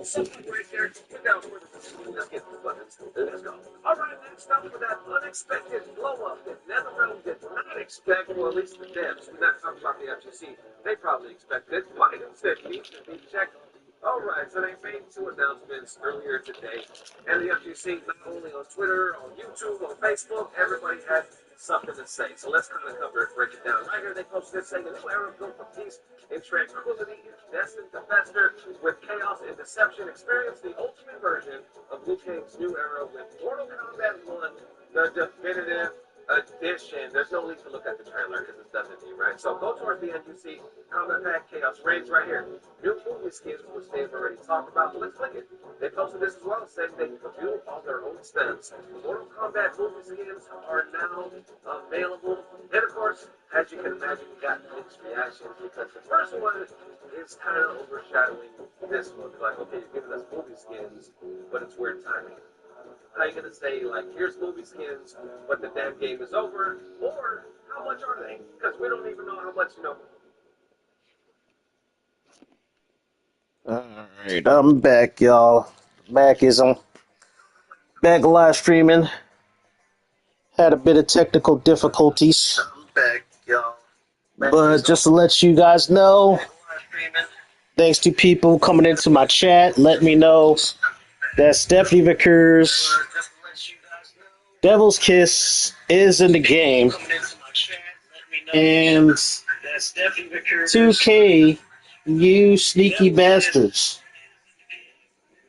something right there. Put down for the let's get the buttons. Let's go. All right, next up for that unexpected blow up that NetherRealm did not expect, well, at least the devs. We're not talking about the FGC. They probably expected. Why instead needs to be checked. All right, so they made two announcements earlier today, and the FGC, not only on Twitter, on YouTube, on Facebook, everybody had something to say. So let's kind of cover it, break it down. Right here, they posted this saying, a new era built for peace and tranquility is destined to fester with chaos and deception. Experience the ultimate version of Liu Kang's new era with Mortal Kombat 1, the definitive edition. There's no need to look at the trailer because it doesn't need, right? So go towards the end, you see Combat Pack Chaos Reigns right here. New movie skins, which they've already talked about, but let's click it. They posted this as well, saying they can view all their own stunts. Mortal Kombat movie skins are now available. And of course, as you can imagine, we got mixed reactions because the first one is kind of overshadowing this one. Like, okay, you're giving us movie skins, but it's weird timing. How are you going to say, like, here's movie skins, but the damn game is over? Or how much are they? Because we don't even know how much, Alright, I'm back, y'all. Back live streaming. Had a bit of technical difficulties. I'm back, y'all. But just to let you guys know, thanks to people coming into my chat, let me know that Stephanie Vickers' Devil's Kiss is in the game. And 2K, you sneaky bastards.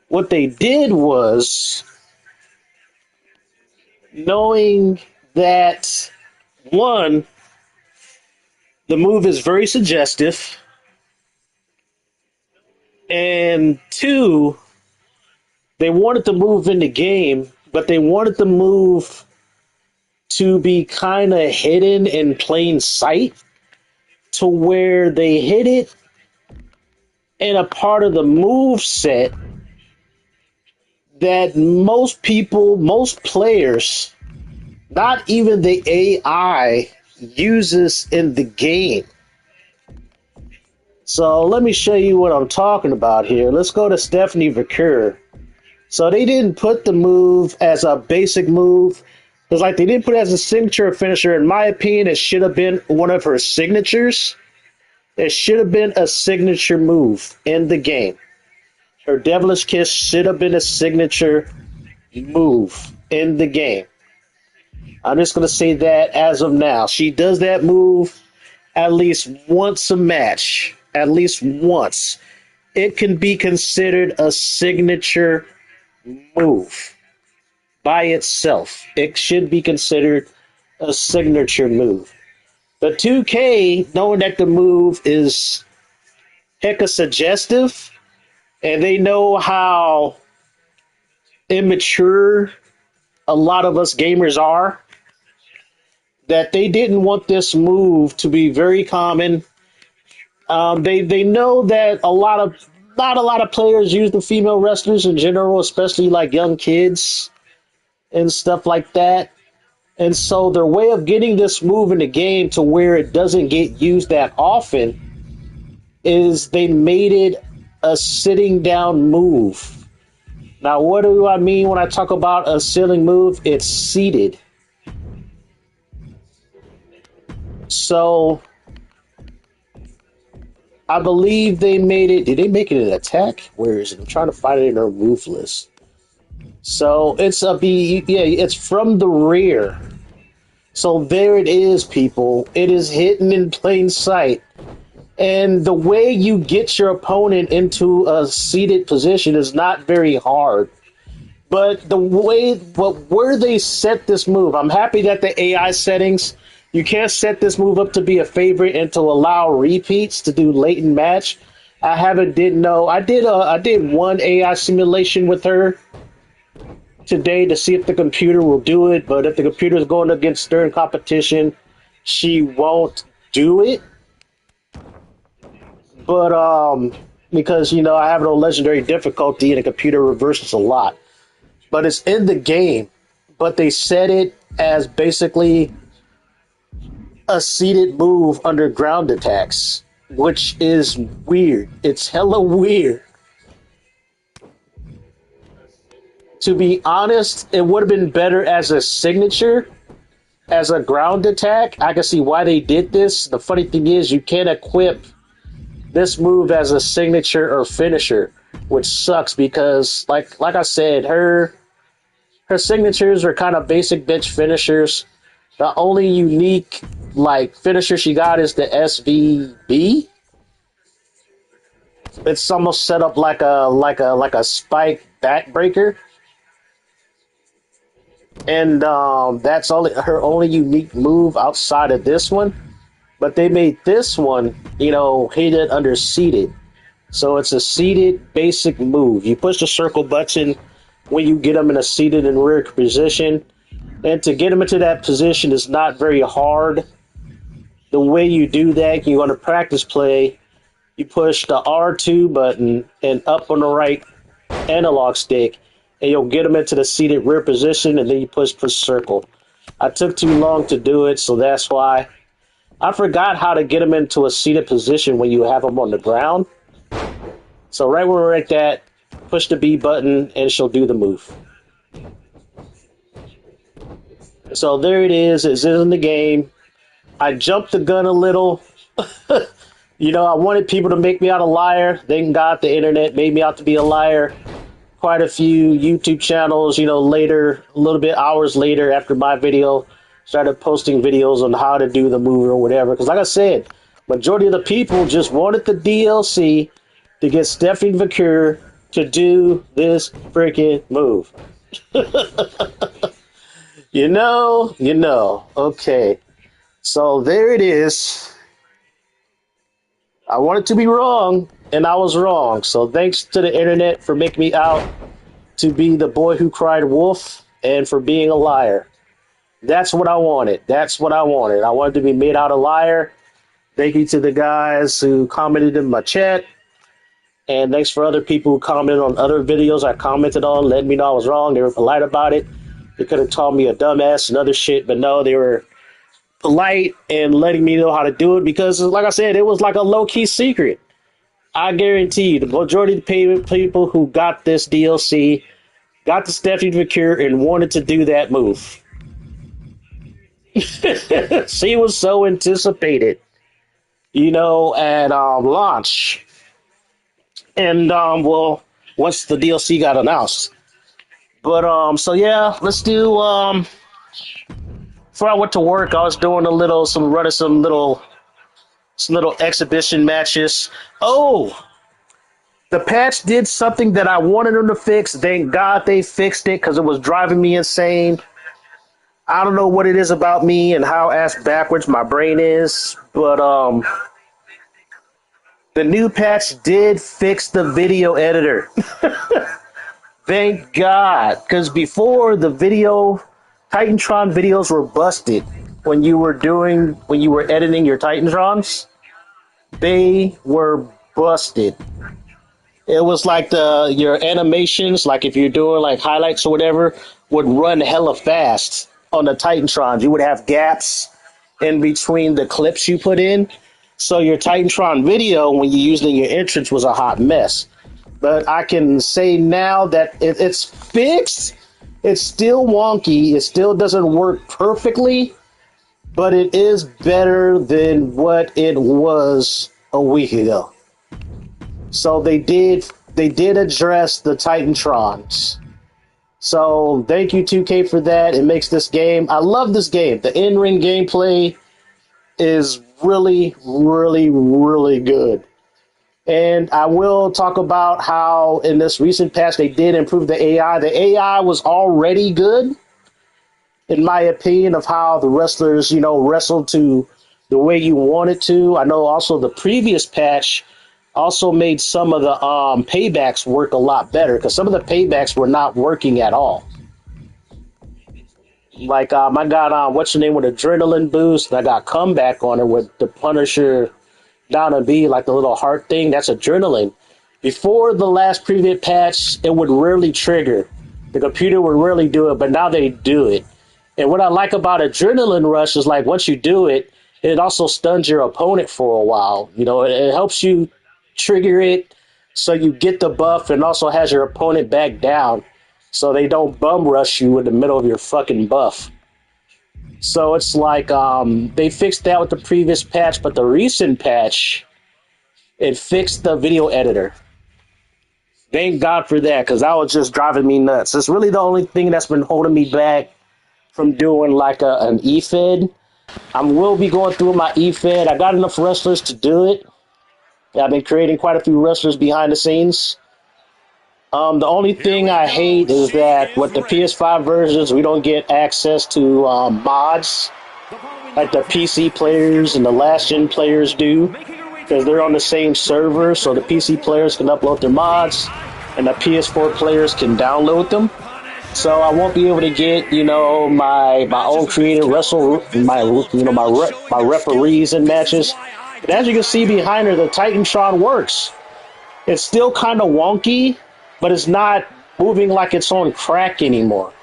What they did was, knowing that, one, the move is very suggestive, and two, they wanted to move in the game, but they wanted the move to be kind of hidden in plain sight to where they hid it in a part of the move set that most people, most players, not even the AI, uses in the game. So let me show you what I'm talking about here. Let's go to Stephanie Vicker. So they didn't put the move as a basic move. It's like they didn't put it as a signature finisher. In my opinion, it should have been one of her signatures. It should have been a signature move in the game. Her Devilish Kiss should have been a signature move in the game. I'm just going to say that as of now. She does that move at least once a match. At least once. It can be considered a signature move by itself. It should be considered a signature move. But 2K, knowing that the move is hecka suggestive, and they know how immature a lot of us gamers are, that they didn't want this move to be very common. They know that not a lot of players use the female wrestlers in general, especially like young kids and stuff like that. And so their way of getting this move in the game to where it doesn't get used that often is they made it a sitting down move. Now, what do I mean when I talk about a sitting move? It's seated. So I believe they made it. Did they make it an attack? Where is it? I'm trying to find it in their move list. So it's it's from the rear. So there it is, people. It is hidden in plain sight. And the way you get your opponent into a seated position is not very hard. But where they set this move, I'm happy that the AI settings, you can't set this move up to be a favorite and to allow repeats to do latent match. Didn't know. I did one AI simulation with her today to see if the computer will do it, but if the computer is going against stern competition, she won't do it. But because I have no legendary difficulty and the computer reverses a lot. But it's in the game. But they set it as basically a seated move under ground attacks, which is weird. It's hella weird. To be honest, it would have been better as a signature, as a ground attack. I can see why they did this. The funny thing is, you can't equip this move as a signature or finisher, which sucks because, like I said, her signatures are kind of basic bitch finishers. The only unique finisher she got is the SVB. It's almost set up like a spike backbreaker, and that's only her only unique move outside of this one. But they made this one, hidden under seated. So it's a seated basic move. You push the circle button when you get them in a seated and rear position. And to get them into that position is not very hard. The way you do that, you want to practice play, you push the R2 button and up on the right analog stick, and you'll get them into the seated rear position, and then you push circle. I took too long to do it, so that's why. I forgot how to get them into a seated position when you have them on the ground. So right when we're at that, push the B button, and she'll do the move. So there it is. It's in the game. I jumped the gun a little. I wanted people to make me out a liar. Thank God the internet made me out to be a liar. Quite a few YouTube channels, later, a little bit hours later after my video, started posting videos on how to do the move or whatever. Because like I said, majority of the people just wanted the DLC to get Stephanie McCure to do this freaking move. Okay. So there it is. I wanted to be wrong, and I was wrong. So thanks to the internet for making me out to be the boy who cried wolf and for being a liar. That's what I wanted. I wanted to be made out a liar. Thank you to the guys who commented in my chat. And thanks for other people who commented on other videos I commented on, letting me know I was wrong. They were polite about it. They could have called me a dumbass and other shit, but no, they were polite and letting me know how to do it because, like I said, it was like a low-key secret. I guarantee you, the majority of the people who got this DLC got the Stephanie McCure and wanted to do that move. She was so anticipated, at launch. And, once the DLC got announced. But, so yeah, let's do, before I went to work, I was doing some little exhibition matches. Oh, the patch did something that I wanted them to fix. Thank God they fixed it because it was driving me insane. I don't know what it is about me and how ass backwards my brain is, but the new patch did fix the video editor. Thank God, because before the Titantron videos were busted when you were editing your Titantrons. They were busted. It was like your animations, like if you're doing like highlights or whatever, would run hella fast on the Titantrons. You would have gaps in between the clips you put in. So your Titantron video, when you used it in your entrance, was a hot mess. But I can say now that it's fixed. It's still wonky. It still doesn't work perfectly, but it is better than what it was a week ago. So they did address the Titantrons. So thank you 2K for that. It makes this game. I love this game. The in-ring gameplay is really, really, really good. And I will talk about how in this recent patch they did improve the AI. The AI was already good, in my opinion, of how the wrestlers, wrestled to the way you wanted to. I know also the previous patch also made some of the paybacks work a lot better because some of the paybacks were not working at all. Like I got what's her name with adrenaline boost, and I got comeback on her with the Punisher down and B, like the little heart thing. That's adrenaline. Before the last previous patch, it would rarely trigger. The computer would rarely do it, but now they do it. And what I like about Adrenaline Rush is like once you do it, it also stuns your opponent for a while. It helps you trigger it so you get the buff and also has your opponent back down. so they don't bum rush you in the middle of your fucking buff. So it's like they fixed that with the previous patch, but the recent patch, it fixed the video editor. Thank God for that, because that was just driving me nuts. It's really the only thing that's been holding me back from doing like an E-Fed. I will be going through my E-Fed. I got enough wrestlers to do it. I've been creating quite a few wrestlers behind the scenes. The only thing I hate is that with the PS5 versions, we don't get access to mods like the PC players and the last gen players do, because they're on the same server, so the PC players can upload their mods and the PS4 players can download them. So I won't be able to get, my own created wrestle, my referees in matches. But as you can see behind her, the Titantron works. It's still kind of wonky, but it's not moving like it's on crack anymore.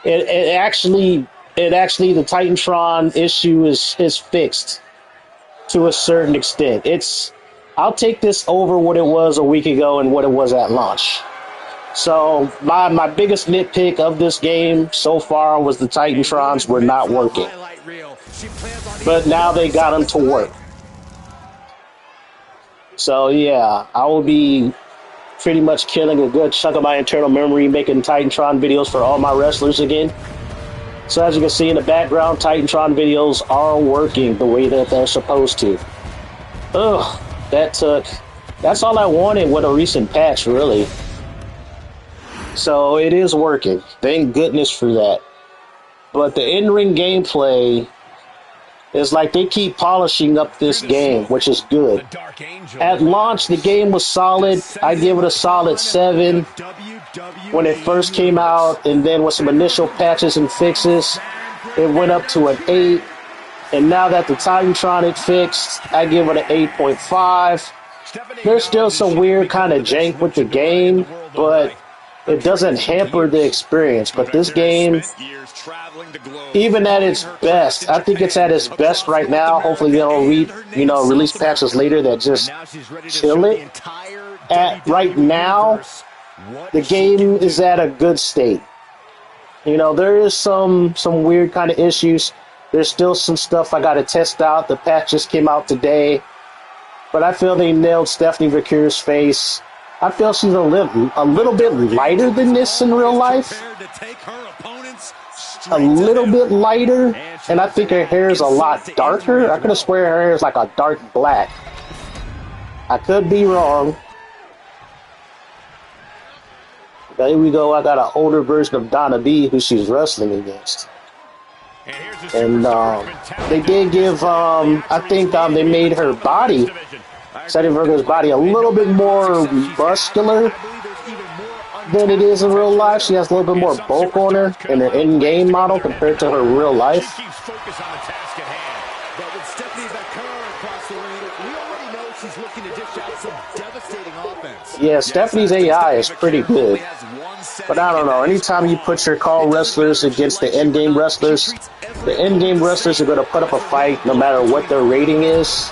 It actually, the Titantron issue is fixed to a certain extent. I'll take this over what it was a week ago and what it was at launch. So my biggest nitpick of this game so far was the Titantrons were not working. But now they got them to work. So yeah, I will be pretty much killing a good chunk of my internal memory making Titantron videos for all my wrestlers again. So as you can see in the background, Titantron videos are working the way that they're supposed to. Ugh, that's all I wanted with a recent patch, really. So it is working. Thank goodness for that. But the in-ring gameplay is like they keep polishing up this game, which is good. At launch, the game was solid. I give it a solid 7 when it first came out, and then with some initial patches and fixes, it went up to an 8. And now that the Titantron is fixed, I give it an 8.5. There's still some weird kind of jank with the game, but it doesn't hamper the experience. But this game, even at its best, I think it's at its best right now. Hopefully they'll release patches later that just chill it. Right now, the game is at a good state. There is some weird kind of issues. There's still some stuff I got to test out. The patch just came out today. But I feel they nailed Stephanie Vaquer's face. I feel she's a little bit lighter than this in real life. A little bit lighter. And I think her hair is a lot darker. I could have swear her hair is like a dark black. I could be wrong. But here we go. I got an older version of Donna B who she's wrestling against. And they did give, I think they made her body, Stephanie Vaquer's body, a little bit more muscular than it is in real life. She has a little bit more bulk on her in her in-game model compared to her real life. Yeah, Stephanie's AI is pretty good. But I don't know, anytime you put your call wrestlers against the in-game wrestlers, the in-game wrestlers are going to put up a fight no matter what their rating is.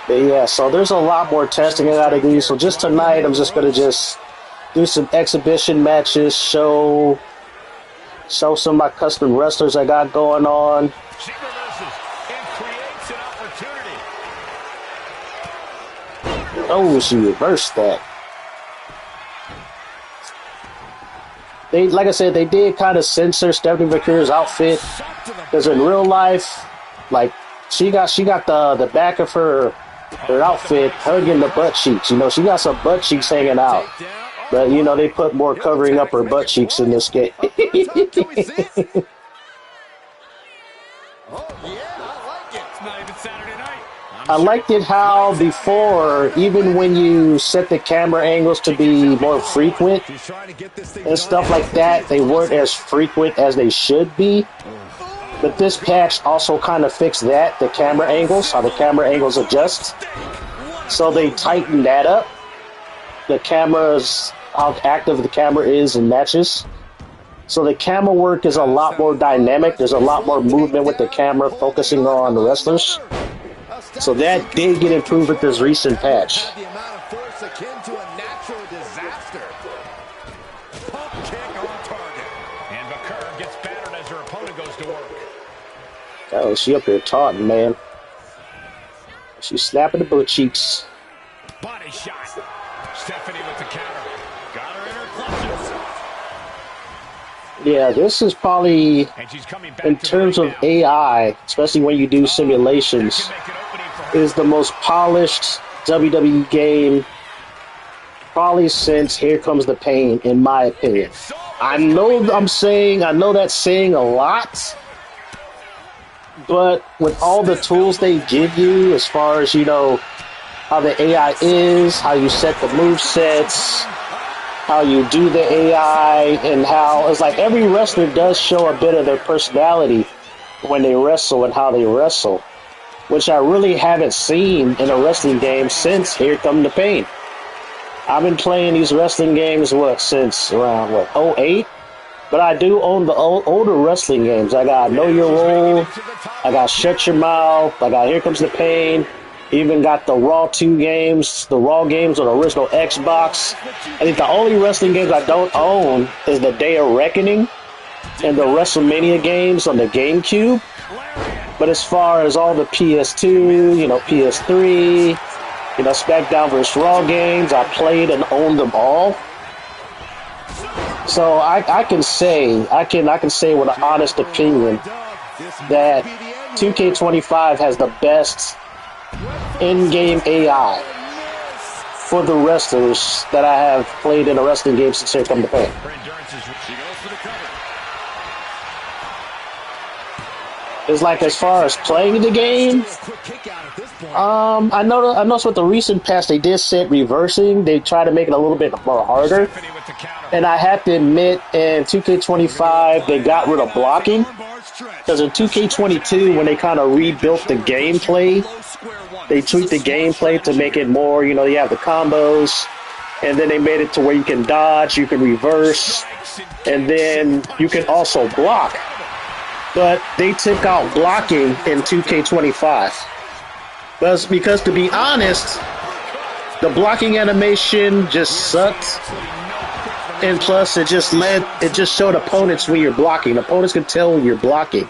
But yeah, so there's a lot more testing I gotta do. So just tonight, I'm just gonna do some exhibition matches, show some of my custom wrestlers I got going on. She reverses and creates an opportunity. Oh, she reversed that. Like I said, they did kind of censor Stephanie Vaquer's outfit, because in real life, like she got the back of her outfit hugging the butt cheeks. She got some butt cheeks hanging out. But, they put more covering up her butt cheeks in this game. I liked it how before, even when you set the camera angles to be more frequent and stuff like that, they weren't as frequent as they should be. But this patch also kind of fixed that, the camera angles, how the camera angles adjust. So they tightened that up. The cameras, how active the camera is in matches. So the camera work is a lot more dynamic. There's a lot more movement with the camera focusing on the wrestlers. So that did get improved with this recent patch. The amount of force akin to a natural disaster. Pump kick on target. And Vakur gets battered as her opponent goes to work. Oh, she up here taunting, man. She's slapping the butt cheeks. Body shot. Stephanie with the counter. Got her in her clutches. Yeah, this is probably, in terms of AI, especially when you do simulations, is the most polished WWE game probably since Here Comes the Pain, in my opinion. I know that's saying a lot, but with all the tools they give you, as far as, you know, how the AI is, how you set the move sets, how you do the AI, and how it's like every wrestler does show a bit of their personality when they wrestle and how they wrestle, which I really haven't seen in a wrestling game since Here Come the Pain. I've been playing these wrestling games, since around, '08? But I do own the older wrestling games. I got Know Your Role, I got Shut Your Mouth, I got Here Comes the Pain, even got the Raw 2 games, the Raw games on the original Xbox. I think the only wrestling games I don't own is the Day of Reckoning and the WrestleMania games on the GameCube. But as far as all the PS2, you know, PS3, you know, SmackDown vs. Raw games, I played and owned them all. So I can say with an honest opinion that 2K25 has the best in-game AI for the wrestlers that I have played in a wrestling game since Here Come the Pain. It's like, as far as playing the game, I noticed with the recent patch they did set reversing. They try to make it a little bit more harder. And I have to admit, in 2K25, they got rid of blocking. Because in 2K22, when they kind of rebuilt the gameplay, they tweaked the gameplay to make it more, you know, you have the combos, and then they made it to where you can dodge, you can reverse, and then you can also block. But they took out blocking in 2K25. Because to be honest, the blocking animation just sucked. And plus, it just showed opponents when you're blocking. Opponents can tell when you're blocking.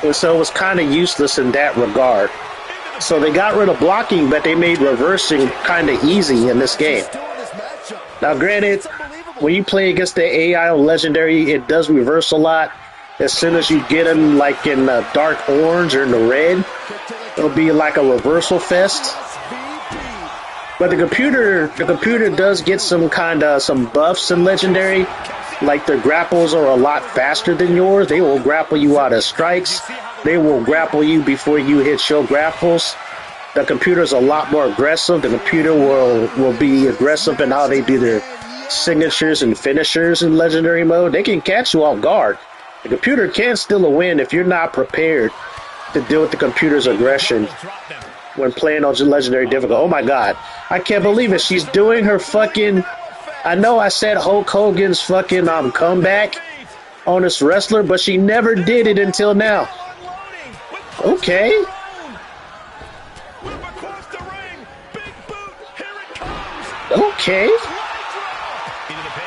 And so it was kind of useless in that regard. So they got rid of blocking, but they made reversing kind of easy in this game. Now, granted, when you play against the AI on Legendary, it does reverse a lot. As soon as you get them, like in the dark orange or in the red, it'll be like a reversal fest. But the computer does get some buffs in Legendary. Like, their grapples are a lot faster than yours. They will grapple you out of strikes. They will grapple you before you hit your grapples. The computer is a lot more aggressive. The computer will be aggressive in how they do their signatures and finishers in Legendary mode. They can catch you off guard. The computer can steal a win if you're not prepared to deal with the computer's aggression when playing on Legendary difficult. Oh my god. I can't believe it. She's doing her fucking... I know I said Hulk Hogan's fucking comeback on this wrestler, but she never did it until now. Okay. Okay.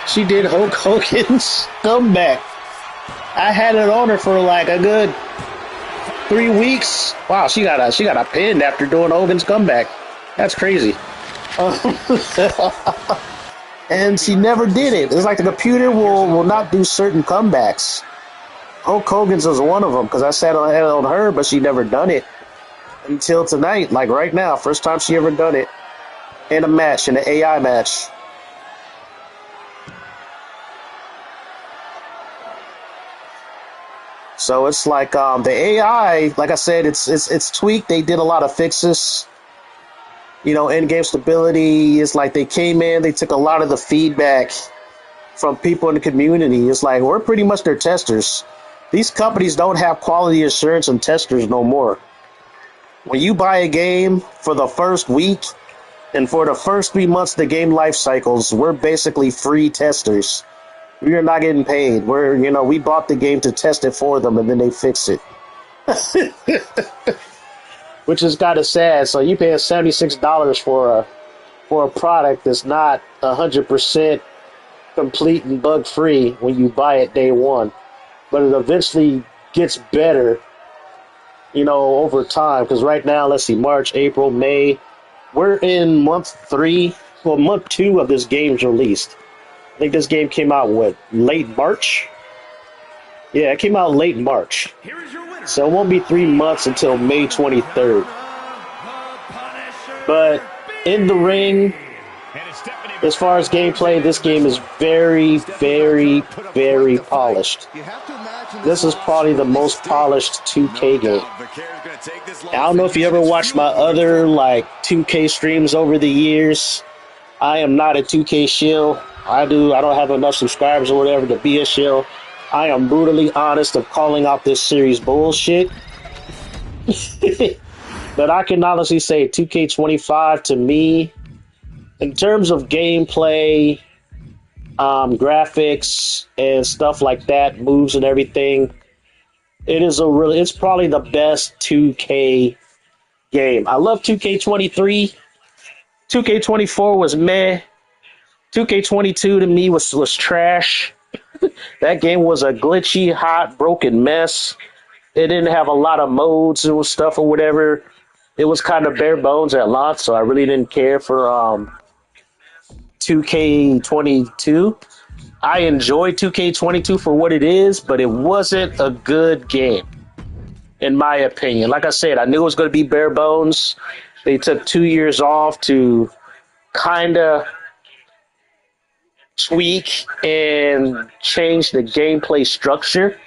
She did Hulk Hogan's comeback. I had it on her for like a good 3 weeks. Wow, she got a pin after doing Hogan's comeback. That's crazy. And she never did it. It's like the computer will not do certain comebacks. Hulk Hogan's was one of them, because I sat on her, but she never done it until tonight, like right now. First time she ever done it in a match, in an AI match. So it's like the AI, like I said, it's tweaked. They did a lot of fixes. You know, in-game stability. It's like they came in, they took a lot of the feedback from people in the community. It's like, we're pretty much their testers. These companies don't have quality assurance and testers no more. When you buy a game for the first week and for the first 3 months of the game life cycles, we're basically free testers. We are not getting paid. We bought the game to test it for them, and then they fix it, which is kind of sad. So you pay $76 for a product that's not 100% complete and bug free when you buy it day one, but it eventually gets better, over time. Because right now, let's see, March, April, May, we're in month 2 of this game's released. I think this game came out, late March? Yeah, it came out late March. So it won't be 3 months until May 23rd. But in the ring, as far as gameplay, this game is very, very, very polished. This is probably the most polished 2K game. I don't know if you ever watched my other 2K streams over the years. I am not a 2K shill. I don't have enough subscribers or whatever to be a shill. I am brutally honest of calling out this series bullshit. But I can honestly say 2K25 to me, in terms of gameplay, graphics, and stuff like that, moves and everything, it's probably the best 2K game. I love 2K23. 2K24 was meh. 2K22 to me was trash. That game was a glitchy, hot, broken mess. It didn't have a lot of modes and stuff or whatever. It was kind of bare bones at launch, so I really didn't care for 2K22. I enjoyed 2K22 for what it is, but it wasn't a good game, in my opinion. Like I said, I knew it was going to be bare bones. They took 2 years off to kind of tweak and change the gameplay structure.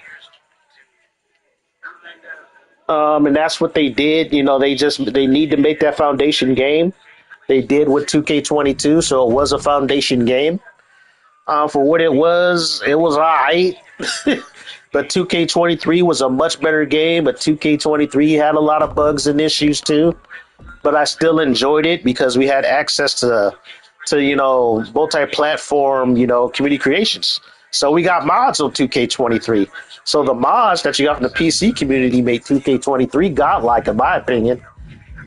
And that's what they did. They need to make that foundation game. They did with 2K22, so it was a foundation game. For what it was alright. But 2K23 was a much better game, but 2K23 had a lot of bugs and issues too. But I still enjoyed it because we had access to multi-platform, community creations. So we got mods on 2K23. So the mods that you got from the PC community made 2K23 godlike, in my opinion.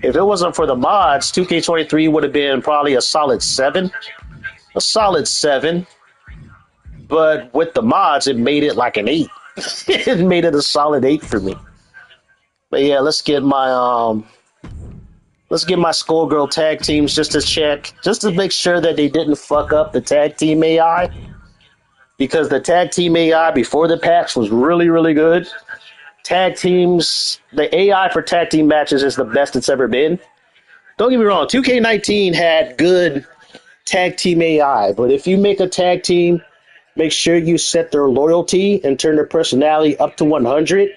If it wasn't for the mods, 2K23 would have been probably a solid 7. A solid 7. But with the mods, it made it like an 8. It made it a solid 8 for me. But yeah, let's get my Skullgirl tag teams just to make sure that they didn't fuck up the tag team AI. Because the tag team AI before the patch was really, really good. Tag teams, the AI for tag team matches is the best it's ever been. Don't get me wrong, 2K19 had good tag team AI, but if you make a tag team, make sure you set their loyalty and turn their personality up to 100.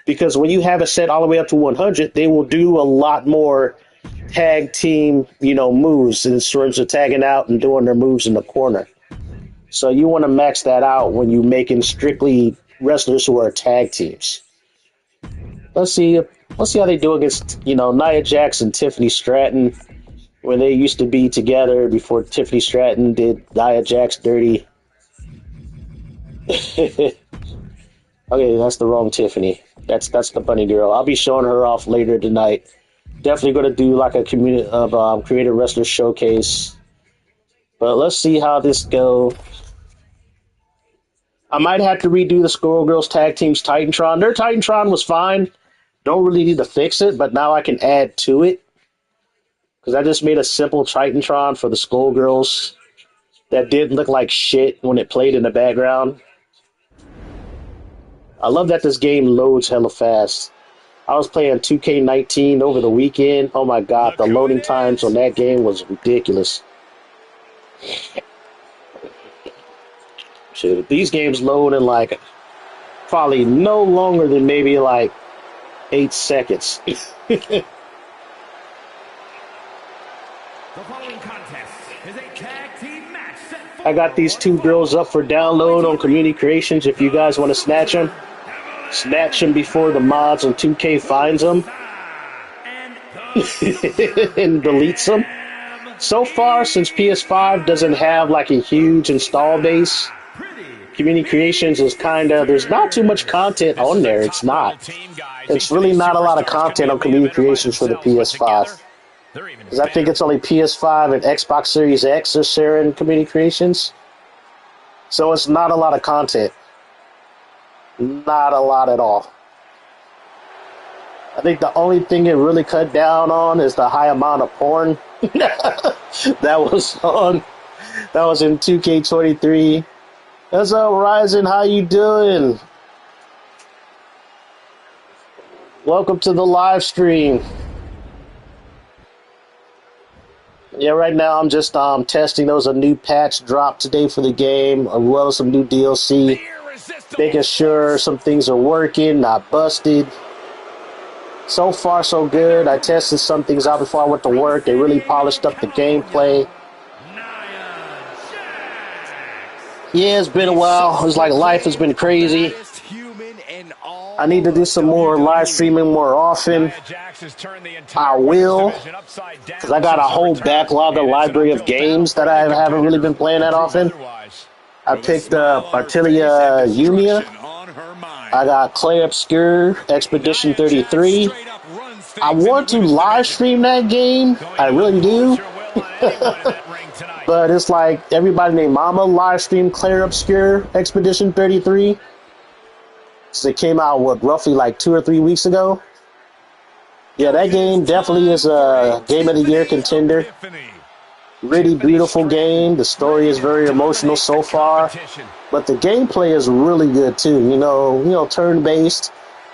Because when you have it set all the way up to 100, they will do a lot more tag team, moves in terms of tagging out and doing their moves in the corner. So you want to max that out when you're making strictly wrestlers who are tag teams. Let's see how they do against, Nia Jax and Tiffany Stratton when they used to be together before Tiffany Stratton did Nia Jax dirty. Okay, that's the wrong Tiffany. That's the bunny girl. I'll be showing her off later tonight. Definitely going to do like a community of creative wrestler showcase. But let's see how this goes. I might have to redo the Skullgirls tag team's Titantron. Their Titantron was fine. Don't really need to fix it, but now I can add to it. Because I just made a simple Titantron for the Skullgirls that did look like shit when it played in the background. I love that this game loads hella fast. I was playing 2K19 over the weekend. Oh my god, the loading times on that game was ridiculous. Shit, these games load in like probably no longer than maybe like 8 seconds. The following contest is a tag team match set for I got these 2 girls up for download on Community Creations. If you guys want to snatch them before the mods on 2K finds them and deletes them. So far, since PS5 doesn't have like a huge install base, Community Creations is kind of, there's not too much content on there. It's not. It's really not a lot of content on Community Creations for the PS5. Because I think it's only PS5 and Xbox Series X are sharing Community Creations. So it's not a lot of content. Not a lot at all. I think the only thing it really cut down on is the high amount of porn that was in 2K23. What's up, Ryzen? How you doing? Welcome to the live stream. Yeah, right now I'm just testing. There was a new patch dropped today for the game, as well as some new DLC. Making sure some things are working, not busted. So far, so good. I tested some things out before I went to work. They really polished up the gameplay. Yeah, it's been a while. It's like life has been crazy. I need to do some more live streaming more often. I will, because I got a whole backlog of library of games that I haven't really been playing that often. I picked up Artilia Umia. I got Clay Obscure, Expedition 33. I want to live stream that game. I really do. But it's like everybody named Mama live streamed Claire Obscure, Expedition 33. So it came out, roughly like 2 or 3 weeks ago. Yeah, that game definitely is a Game of the Year contender. Really beautiful game. The story is very emotional so far. But the gameplay is really good too. You know, turn-based,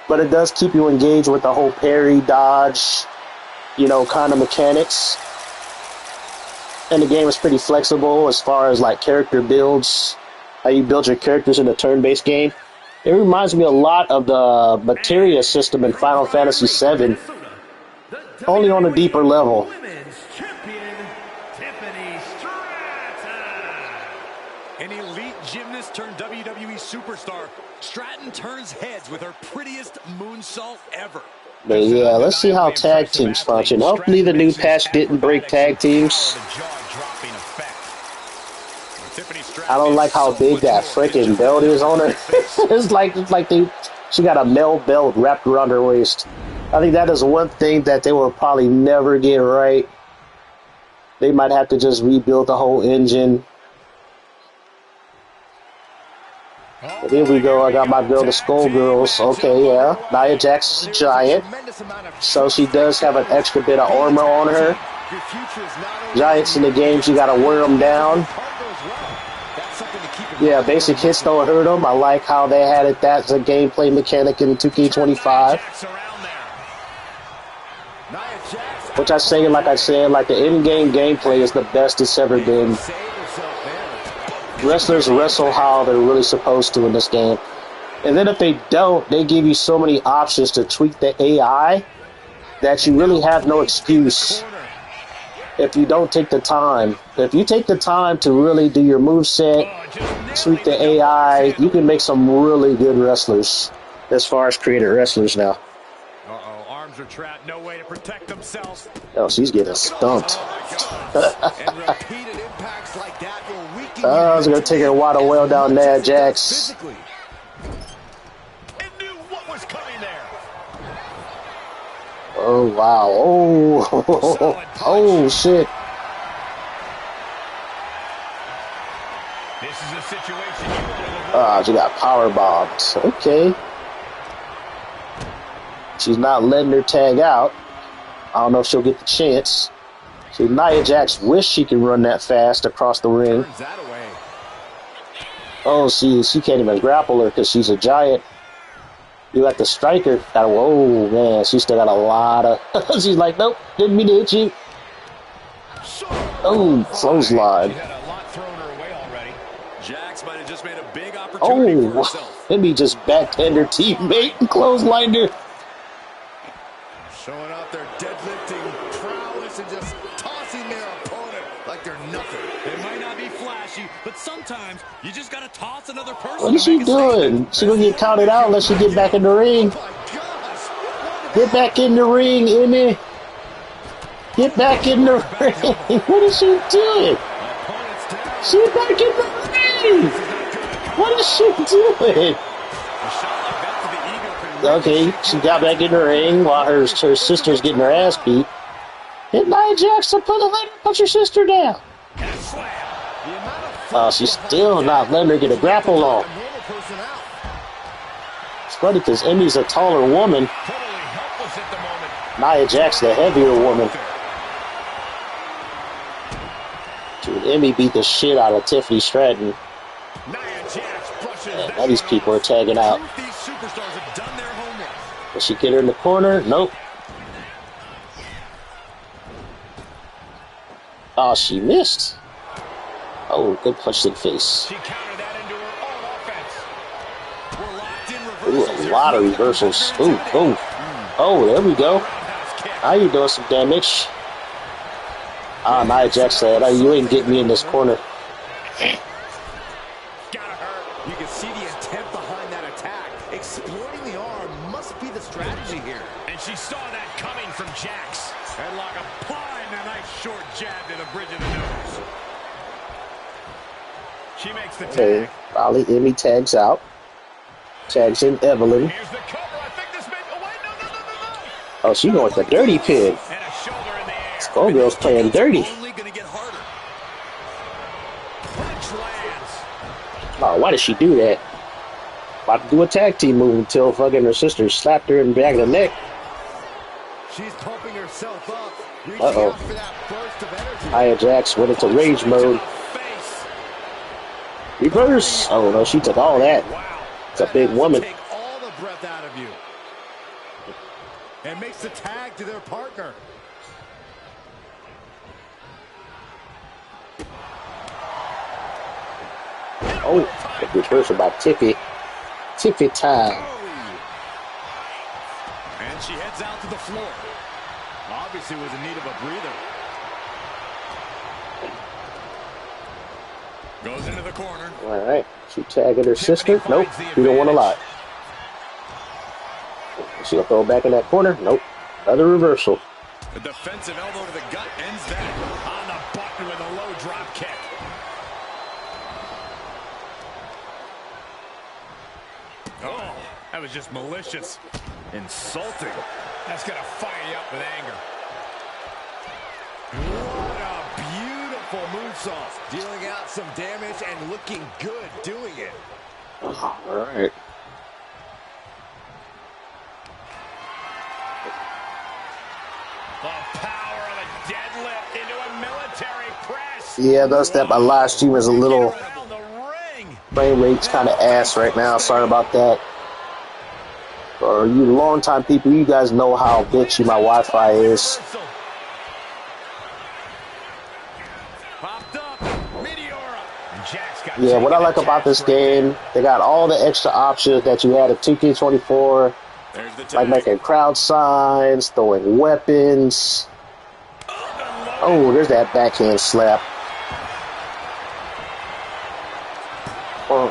but it does keep you engaged with the whole parry, dodge, kind of mechanics. And the game is pretty flexible as far as like character builds, how you build your characters in a turn-based game. It reminds me a lot of the materia system in Final Fantasy VII, only on a deeper level. An elite gymnast turned WWE superstar, Stratton turns heads with her prettiest moonsault ever. But yeah, let's see how tag teams function. Hopefully the new patch didn't break tag teams. I don't like how big that freaking belt is on her. it's like she got a male belt wrapped around her waist. I think that is one thing that they will probably never get right. They might have to just rebuild the whole engine. But here we go. I got my girl, the Skullgirls. Okay, yeah. Nia Jax is a giant, so she does have an extra bit of armor on her. Giants in the games, you gotta wear them down. Yeah, basic hits don't hurt them. I like how they had it. That's a gameplay mechanic in 2K25. Which I say, like I said, like the in-game gameplay is the best it's ever been. Wrestlers wrestle how they're really supposed to in this game. And then if they don't, they give you so many options to tweak the AI that you really have no excuse if you don't take the time. If you take the time to really do your moveset, tweak the AI, you can make some really good wrestlers as far as created wrestlers now. Uh-oh, arms are trapped, no way to protect themselves. Oh, she's getting stumped. And repeated impacts like that will weaken Oh, it's going to take her a while to well down Nia Jax. and knew what was coming there. Oh, wow. Oh, oh, shit. This is a situation you want to avoid. Ah, she got power bombed. Okay. She's not letting her tag out. I don't know if she'll get the chance. See, Nia Jax wish she could run that fast across the ring. Turns that away. Oh, she can't even grapple her because she's a giant. You got the striker. Whoa, man, she still got a lot of... She's like, nope, didn't mean to hit you. Oh, clothesline. She had a lot thrown her way already. Jax might have just made a big opportunity for Oh, herself. let me just backhand her teammate and clothesline her. Showing off their deadlifting prowess and just tossing their opponent like they're nothing. They might not be flashy, but sometimes you just gotta toss another person. What is she doing? She gonna get counted out unless she get back in the ring. Get back in the ring, Emmy. Get back in the ring. What is she doing? She's back in the ring. What is she doing? Okay, she got back in the ring while her sister's getting her ass beat. Hit Nia Jax and put your sister down. Oh, she's still not letting her get a grapple on. It's funny because Emmy's a taller woman. Nia Jax, the heavier woman. Dude, Emmy beat the shit out of Tiffany Stratton. Man, now these people are tagging out. Will she get her in the corner? Nope. Oh, she missed. Oh, good punch to the face. Ooh, a lot of reversals. Ooh, boom. Oh, there we go. Now you're doing some damage. Ah, Nia Jax said, you ain't getting me in this corner. You can see the intent behind that attack. Exploiting the arm must be the strategy here. And she saw that coming from Jax. Headlock applying a nice short jab to the bridge of the nose. She makes the tag. Okay, Molly Emmy tags out. Tags in Evelyn. Here's the cover. I think this may... Oh, wait, no. Oh, she going with the dirty pin. And a shoulder in the air. Skullgirl's playing dirty. Only gonna get harder. Punch lands. Oh, why did she do that? About to do a tag team move until fucking her sister slapped her in the back of the neck. She's pumping herself up. Uh-oh. Nia Jax went into rage mode. Reverse. Oh, no, she took all that. It's a big woman. Take all the breath out of you. And makes the tag to their partner. Oh, the reversal by Tiffy. Tiffy time. And she heads out to the floor. Obviously was in need of a breather. Goes into the corner. All right. She tagging her sister. Nope. You don't want to lie. She'll throw it back in that corner. Nope. Another reversal. The defensive elbow to the gut ends that. On the button with a low drop kick. Oh, that was just malicious. Insulting. That's going to fire you up with anger. What a beautiful moonsault. Dealing out some damage and looking good doing it. All right. The power of a deadlift into a military press. Yeah, that's that. My live stream is a little frame rate's kind of ass right now. Sorry about that. For you long-time people, you guys know how bitchy my Wi-Fi is. Yeah, what I like about this game, they got all the extra options that you had at 2K24, like making crowd signs, throwing weapons. Oh, there's that backhand slap. 1,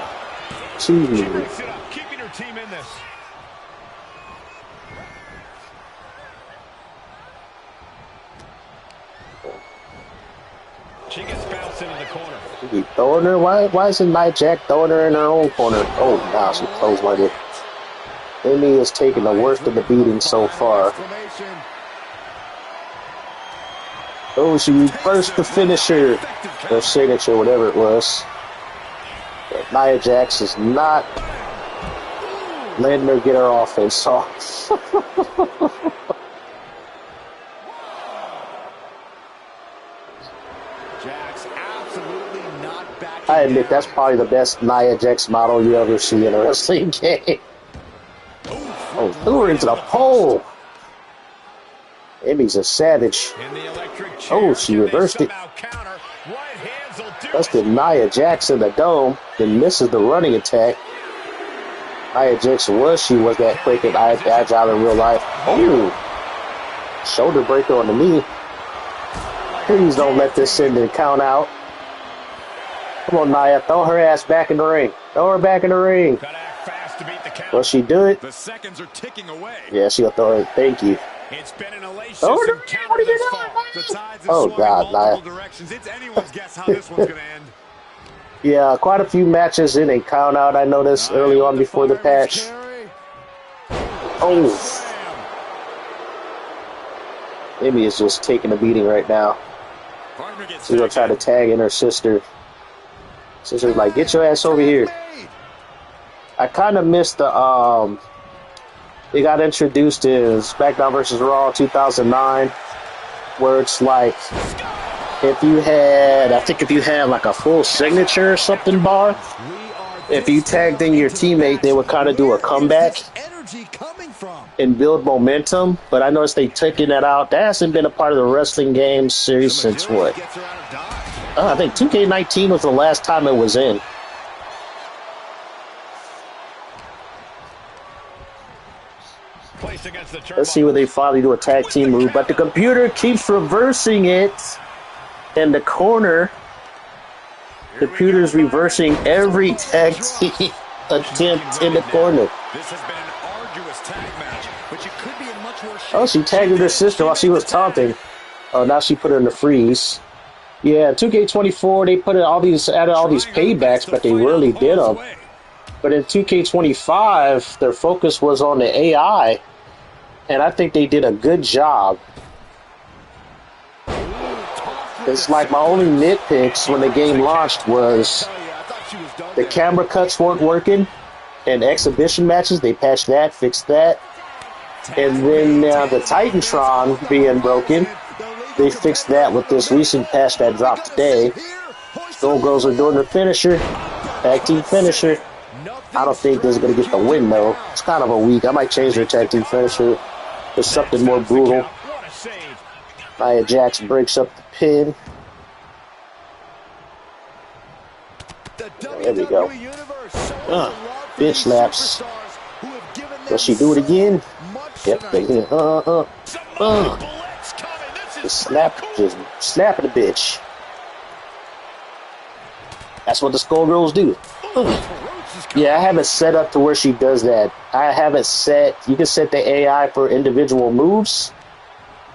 2. Keeping her team in this. She gets bounced into the corner. He throwing her? Why isn't Nia Jax throwing her in her own corner? Oh, now she closed like it. Emmy is taking the worst of the beating so far. Oh, she reversed the finisher. Her signature, whatever it was. But Nia Jax is not letting her get her offense off. I admit that's probably the best Nia Jax model you ever see in a wrestling game. Oh, threw her into the pole. Emmy's a savage. Oh, she reversed it. Busted Nia Jax in the dome, then misses the running attack. Nia Jax was that quick and agile in real life. Oh, shoulder breaker on the knee. Please don't let this send the count out. Come on, Nia, throw her ass back in the ring. Throw her back in the ring. Will she do it? The seconds are ticking away. Yeah, she'll throw it. Thank you. It's been an hellacious encounter this far. Oh, God, Nia. Directions. It's anyone's guess how this one's going to end. Yeah, quite a few matches in a count out. I noticed early on before the patch. Oh, Amy is just taking a beating right now. She's gonna try to tag in her sister. Sister's like, get your ass over here. I kind of missed the they got introduced in SmackDown vs. Raw 2009, where it's like if you had like a full signature or something bar, if you tagged in your teammate, they would kind of do a comeback and build momentum. But I noticed they taking that out. That hasn't been a part of the wrestling games series since what? I think 2K19 was the last time it was in. Let's see where they finally do a tag team move, but the computer keeps reversing it in the corner. The computer's reversing every tag team attempt in the corner. This has been an arduous tag match, but you could be in much worse shape. Oh, she tagged her sister while she was taunting. Oh, now she put her in the freeze. Yeah, 2K24, they added all these paybacks, but they rarely did them. But in 2K25, their focus was on the AI, and I think they did a good job. It's like my only nitpicks when the game launched was the camera cuts weren't working, and exhibition matches, they patched that, fixed that. And then the Titantron being broken, they fixed that with this recent patch that dropped today. Stone Girls are doing their finisher, tag team finisher. I don't think this is going to get the win, though. It's kind of a weak. I might change their tag team finisher to something more brutal. Nia Jax breaks up the pin. There we go. Bitch slaps. Will she do it again? Yep, they did. Just slapping the bitch. That's what the Skullgirls do. Yeah, I have it set up to where she does that. I have it set. You can set the AI for individual moves.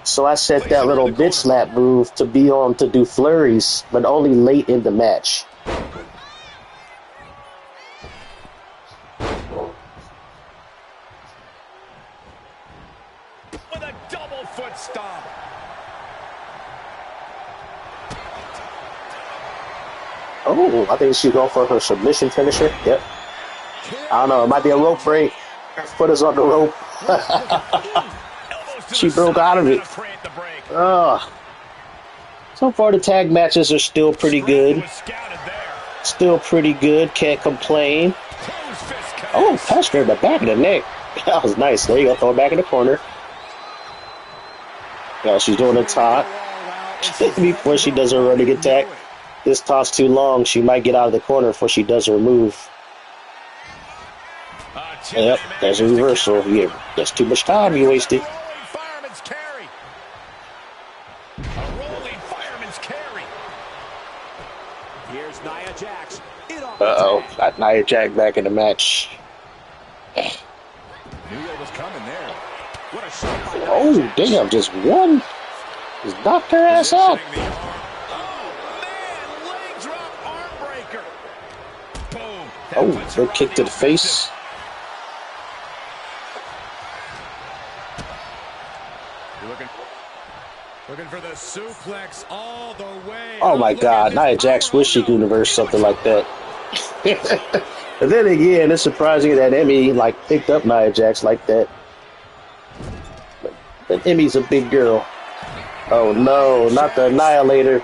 So I set that little bitch slap move to be on to do flurries, but only late in the match. With a double foot stomp. Oh, I think she's going for her submission finisher. Yep. I don't know. It might be a rope break. Her foot is on the rope. She broke out of it. So far, the tag matches are still pretty good. Still pretty good. Can't complain. Oh, touched her in the back of the neck. That was nice. There you go. Throw it back in the corner. Yeah, she's doing a taunt. Before she does her running attack. This taunt's too long. She might get out of the corner before she does her move. Yep, there's a reversal. Yeah, that's too much time you wasted. Uh-oh, got Nia Jax back in the match. Oh, damn, just one. Just knocked her ass out. Oh, good kick to the face. Looking for the suplex all the way. Oh my God, Nia Jax wish she could reverse something like that. But then again, it's surprising that Emmy picked up Nia Jax like that. But Emmy's a big girl. Oh no, not the Annihilator.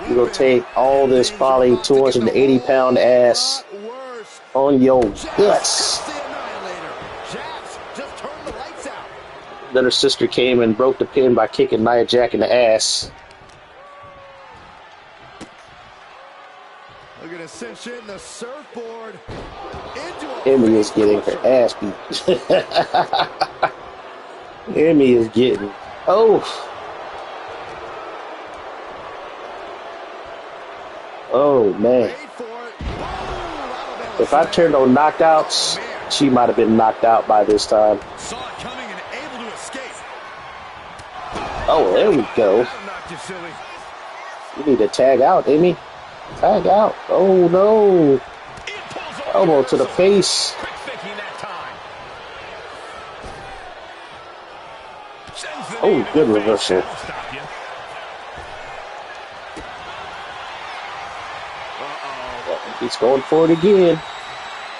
You're gonna take all this probably 280-pound ass on your guts. Then her sister came and broke the pin by kicking Nia Jax in the ass. Look at a cinch in the surfboard. Emmy is getting her ass beat. Emmy is getting. Oh. Oh man. If I turned on knockouts, she might have been knocked out by this time. Oh, there we go. You need to tag out, Emmy. Tag out. Oh no. He pulls off the Elbow to the reversal. face. Quick thinking that time. Sends the knee Oh, to good the face. reversal. That'll stop you. He's going for it again.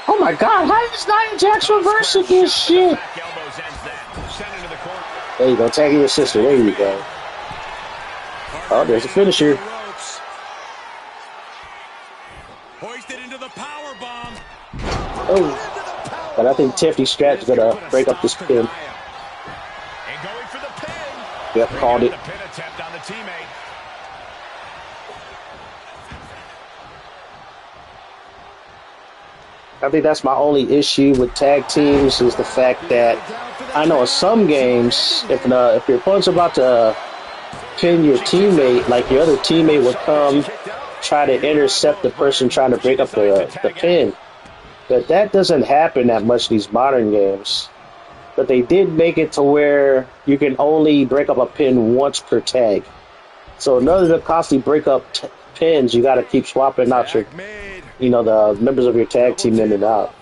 Oh my God, how is Nia Jax reversing this shit? Back elbows ends that. Send into the corner. There you go, tagging your sister. There you go. Oh, there's a finisher. Hoisted into the power bomb. Oh, but I think Tiffany Stratton's gonna break up this pin. And going for the pin. Yep, called it. The pin attempt on the teammate. I think that's my only issue with tag teams is the fact that I know in some games, if your opponent's about to pin your teammate, like your other teammate would come try to intercept the person trying to break up the pin. But that doesn't happen that much in these modern games. But they did make it to where you can only break up a pin once per tag. So in order to constantly break up pins, you got to keep swapping out your, the members of your tag team in and out.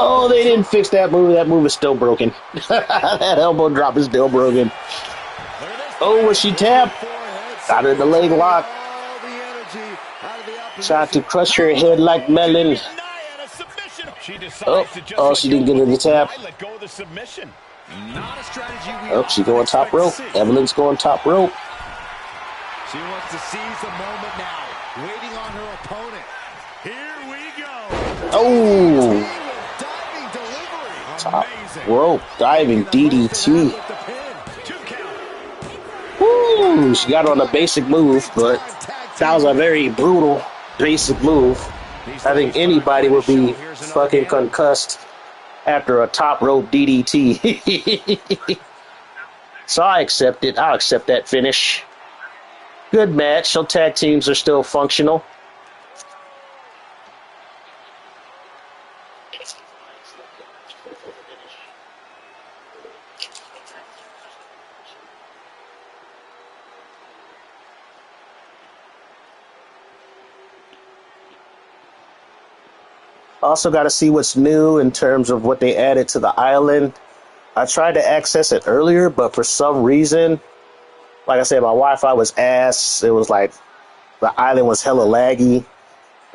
Oh, they didn't fix that move. That move is still broken. That elbow drop is still broken. Oh, was she tapped? Got her in the leg lock. Tried to crush her head like melon. Oh, she didn't get her the tap. Oh, she going top rope. Evelyn's going top rope. She wants to seize the moment now, waiting on her opponent. Here we go. Oh. Top rope diving DDT. Woo, she got on a basic move, but that was a very brutal basic move. I think anybody would be fucking concussed after a top rope DDT. So I accept it. I'll accept that finish. Good match. So tag teams are still functional. Also got to see what's new in terms of what they added to the island. I tried to access it earlier, but for some reason, like I said, my Wi-Fi was ass. It was like the island was hella laggy,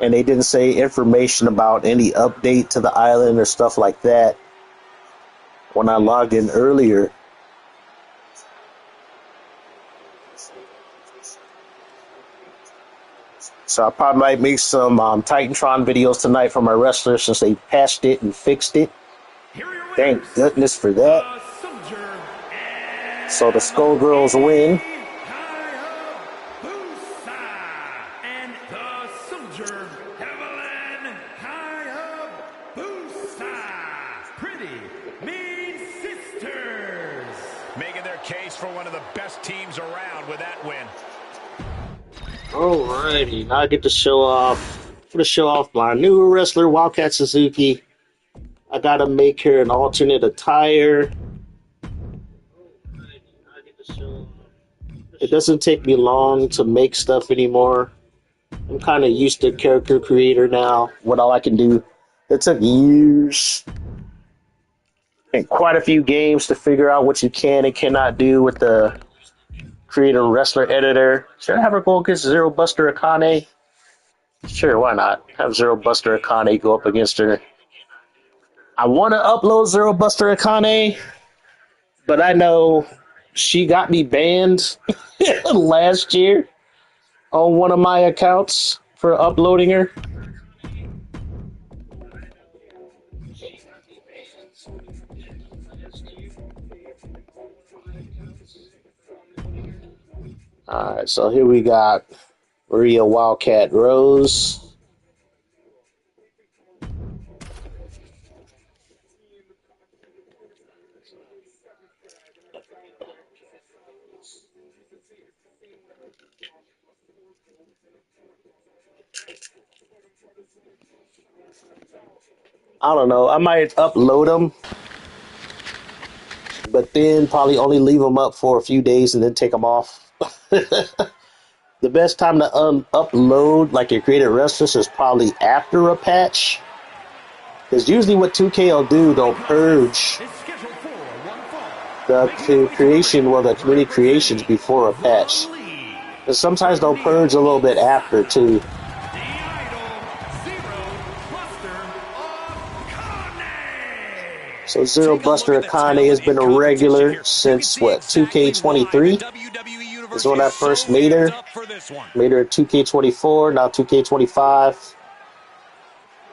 and they didn't say information about any update to the island or stuff like that when I logged in earlier. So I probably might make some Titantron videos tonight for my wrestlers since they patched it and fixed it. Thank goodness for that. So the Skullgirls win. Making their case for one of the best teams around with that win. Alrighty, now I get to show off. For to show off my new wrestler, Wildcat Suzuki. I gotta make her an alternate attire. It doesn't take me long to make stuff anymore. I'm kind of used to character creator now. What all I can do. It took years and quite a few games to figure out what you can and cannot do with the creator wrestler editor. Should I have her go against Zero Buster Akane? Sure, why not? Have Zero Buster Akane go up against her. I want to upload Zero Buster Akane, but I know she got me banned last year on one of my accounts for uploading her. Alright, so here we got Maria Wildcat Rose. I don't know. I might upload them, but then probably only leave them up for a few days and then take them off. The best time to upload like your created wrestlers is probably after a patch. Because usually what 2K will do, they'll purge the creation, well, the community creations before a patch. And sometimes they'll purge a little bit after, too. So Zero Buster Akane has been a regular since, what, 2K23? Is when I first made her. Made her at 2K24, now 2K25.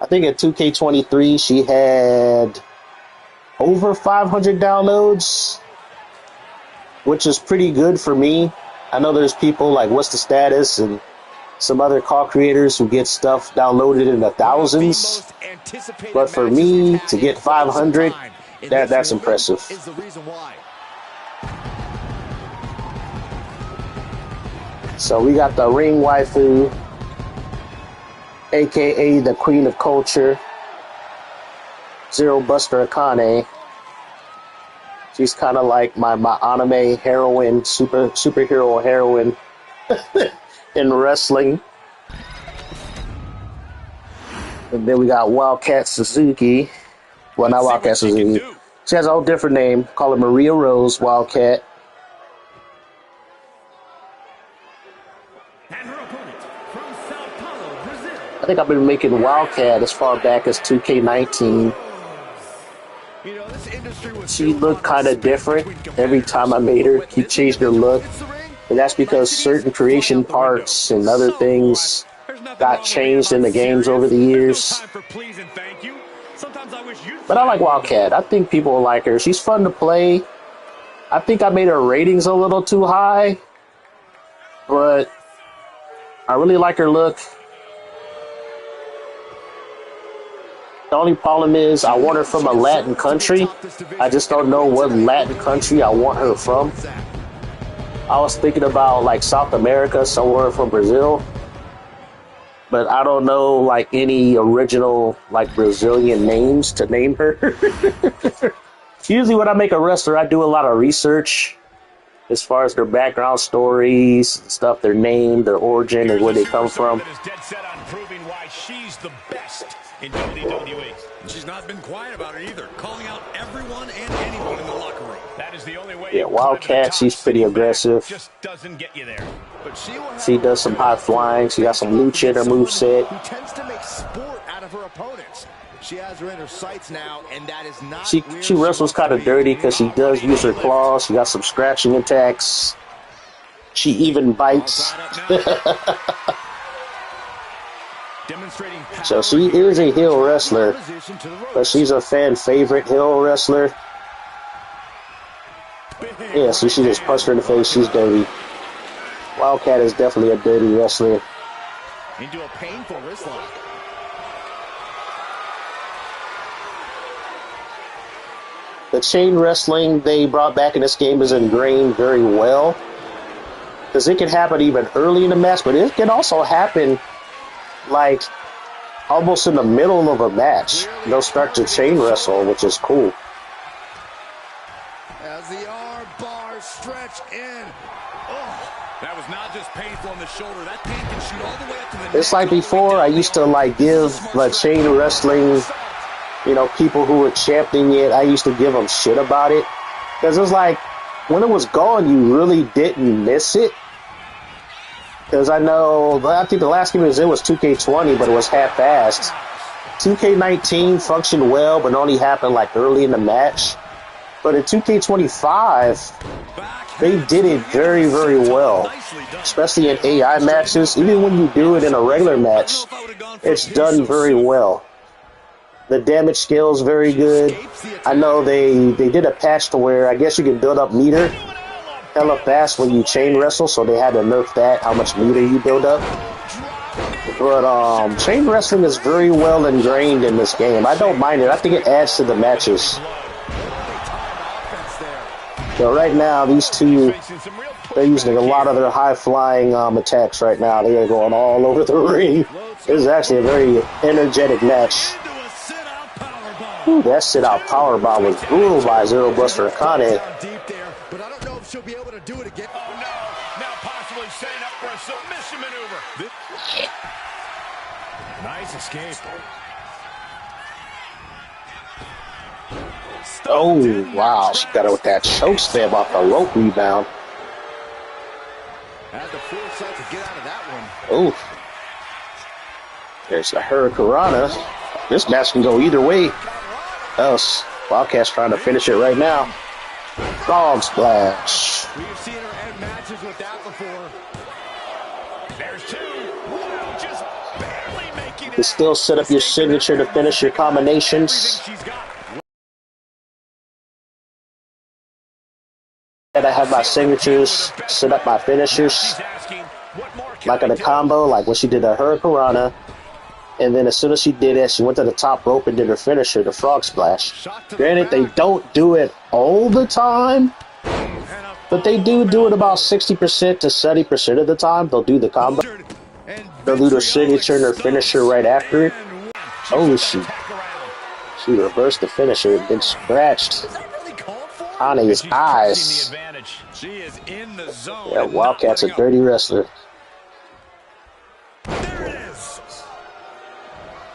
I think at 2K23 she had over 500 downloads, which is pretty good for me. I know there's people like What's the Status and some other call creators who get stuff downloaded in the thousands. But for me to get 500, that's impressive. So we got the ring waifu, aka the Queen of Culture, Zero Buster Akane. She's kind of like my anime heroine, superhero heroine in wrestling. And then we got Wildcat Suzuki. Well, not Wildcat Suzuki. She has a whole different name. Call her Maria Rose Wildcat. I think I've been making Wildcat as far back as 2K19. She looked kind of different every time I made her. She changed her look. And that's because certain creation parts and other things got changed in the games over the years. But I like Wildcat. I think people will like her. She's fun to play. I think I made her ratings a little too high. But I really like her look. The only problem is I want her from a Latin country. I just don't know what Latin country I want her from. I was thinking about like South America, somewhere from Brazil. But I don't know like any original like Brazilian names to name her. Usually when I make a wrestler, I do a lot of research as far as their background stories, stuff, their name, their origin, and where they come from. In WWE. She's not been quiet about it either, calling out everyone and anyone in the locker room. That is the only way. Yeah, Wildcat, she's pretty aggressive. Just doesn't get you there. But she does some high flying. She got some lucha in her moveset. Who tends to make sport out of her opponents. She has her in her sights now, and that is not. She wrestles kind of dirty because she does use her claws. She got some scratching attacks. She even bites. So she is a heel wrestler, but she's a fan favorite heel wrestler. Yeah, so she just punched her in the face. She's dirty. Wildcat is definitely a dirty wrestler. Into a painful wrist lock. The chain wrestling they brought back in this game is ingrained very well, because it can happen even early in the match, but it can also happen like almost in the middle of a match. They'll start to chain wrestle, which is cool. As the arm bar stretch in. Oh, that was not just painful on the shoulder. That pain can shoot all the way up to the neck. It's like before, I used to like give the chain wrestling, you know, people who were championing it, I used to give them shit about it. Because it was like, when it was gone, you really didn't miss it. Because I think the last game it was in was 2K20, but it was half-assed. 2K19 functioned well, but only happened like early in the match. But in 2K25, they did it very, very well. Especially in AI matches. Even when you do it in a regular match, it's done very well. The damage scale is very good. I know they did a patch to where I guess you can build up meter hella fast when you chain wrestle, so they had to nerf that, how much meter you build up. But chain wrestling is very well ingrained in this game. I don't mind it. I think it adds to the matches. So right now, these two, they're using a lot of their high-flying attacks right now. They are going all over the ring. This is actually a very energetic match. Ooh, that sit-out powerbomb was brutal by Zero Buster Akane. Deep there, but I don't know if she'll be able to do it again. Oh no! Now possibly setting up for a submission maneuver. Nice escape. Oh, wow. She got it with that choke slam off the rope rebound. Had the foresight to get out of that one. Oh. There's the Hurricanrana. This match can go either way. Else, Wildcat's trying to finish it right now. Frog splash. We've seen her end matches with that before. There's two. Wow, just barely making it. You can still set up your signature to finish your combinations. And I have my signatures, set up my finishers. Like in a combo, like when she did a Hurricanrana. And then as soon as she did it, she went to the top rope and did her finisher, the frog splash. Granted, they don't do it all the time, but they do it about 60% to 70% of the time. They'll do the combo. They'll do their signature and their finisher right after it. Oh, she reversed the finisher and then scratched Kane's eyes. Yeah, Wildcat's a dirty wrestler.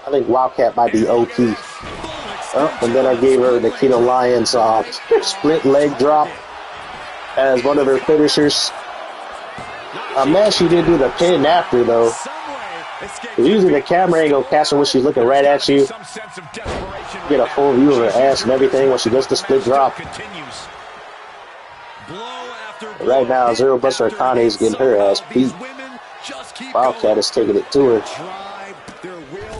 I think Wildcat might be OP. Oh, and then I gave her the Keto Lions split leg drop as one of her finishers. I'm mad she didn't do the pin after, though. Usually the camera ain't gonna catch her when she's looking right at you. Get a full view of her ass and everything when she does the split drop. But right now, Zero Buster Akane is getting her ass beat. Wildcat is taking it to her.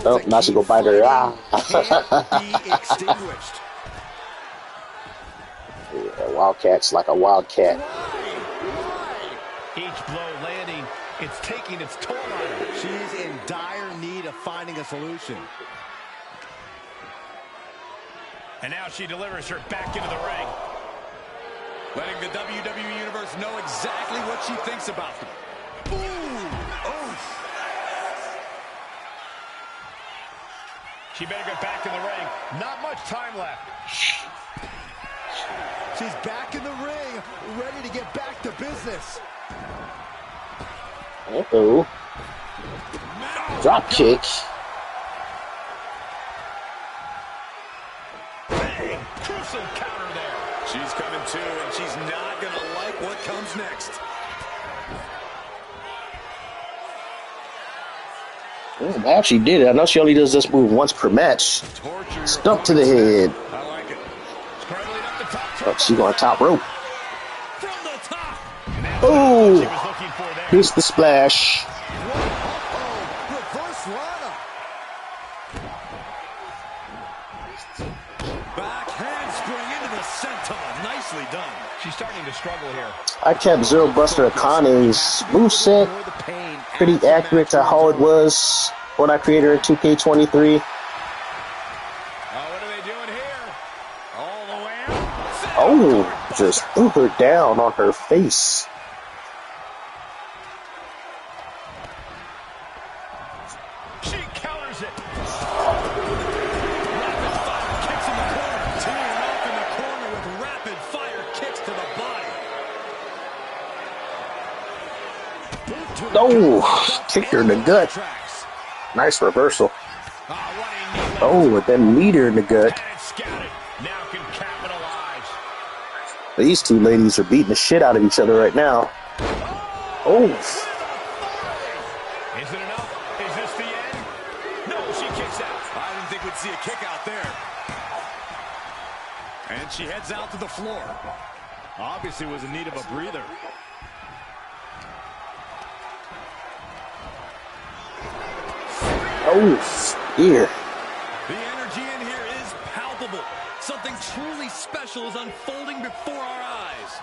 Oh, now she go bite her eye. Yeah, Wildcat's like a wildcat. Each blow landing, it's taking its toll on her. She's in dire need of finding a solution. And now she delivers her back into the ring, letting the WWE Universe know exactly what she thinks about them. Ooh! Oh! She better get back in the ring. Not much time left. She's back in the ring, ready to get back to business. Uh-oh. Drop kick. Bang! Crucial counter there. She's coming to, and she's not going to like what comes next. Oh, now she did it. I know she only does this move once per match. Stump to the head. I like it. Oh, she going top rope. Oh, here's the splash. Reverse Lana. Back handspring into the senton. Nicely done. She's starting to struggle here. I kept Zero Buster Akane's moveset pretty accurate to how it was when I created her in 2K23. What are they doing here? All the way out. Oh, just threw her down on her face. She counters it. Rapid fire kicks in the corner. Teeing off in the corner with rapid fire kicks to the body. Oh, kicked her in the gut. Nice reversal. Oh, and then knee her in the gut. Now can capitalize. These two ladies are beating the shit out of each other right now. Oh. Is it enough? Is this the end? No, she kicks out. I didn't think we'd see a kick out there. And she heads out to the floor. Obviously was in need of a breather. Oh, spear. The energy in here is palpable. Something truly special is unfolding before our eyes.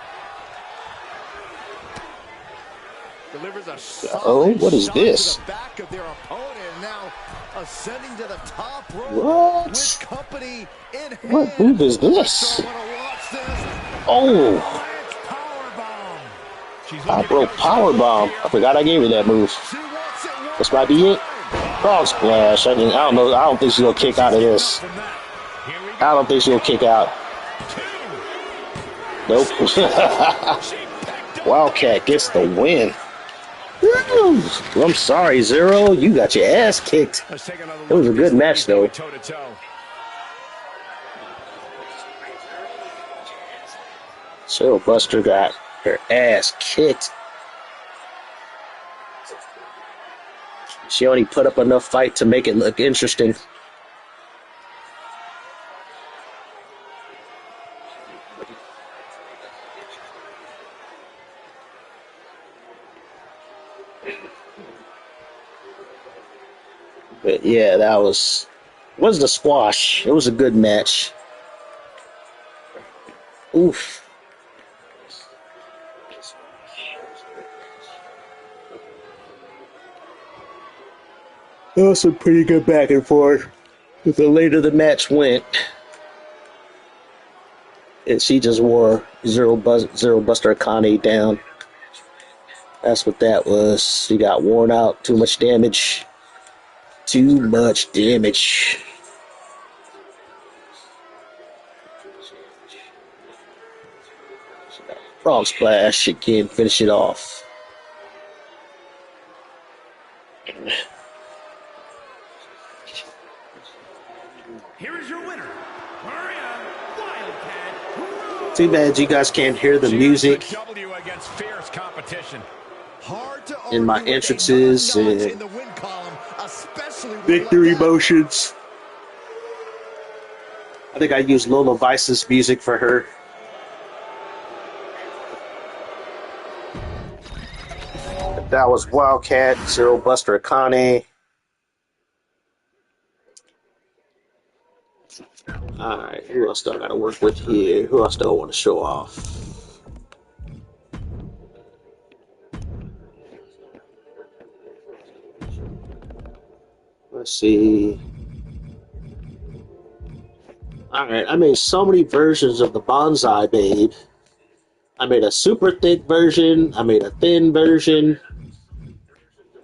Delivers a solid what is shot this? to the back of their opponent, and now ascending to the top rope. What? With company in hand. What move is this? Oh. Top rope powerbomb. I forgot I gave her that move. This might be it. Frog splash. I don't know. I don't think she's gonna kick out of this. Here we I don't think she'll kick out. Nope. Wildcat gets the win. Woo. I'm sorry, Zero. You got your ass kicked. It was a good match, though. Zero Buster got her ass kicked. She only put up enough fight to make it look interesting. But yeah, that was the squash. It was a good match. Oof. It was some pretty good back and forth. The later the match went, and she just wore Zero Buster Akane down. That's what that was. She got worn out. Too much damage. Too much damage. Frog splash again. Finish it off. Here is your winner, Maria Wildcat. Too bad you guys can't hear the music in my entrances and victory motions. I think I used Lola Vice's music for her. That was Wildcat, Zero Buster Akane. Alright, who else do I gotta work with here? Who else do I want to show off? Let's see. Alright, I made so many versions of the Bonsai Babe. I made a super thick version. I made a thin version.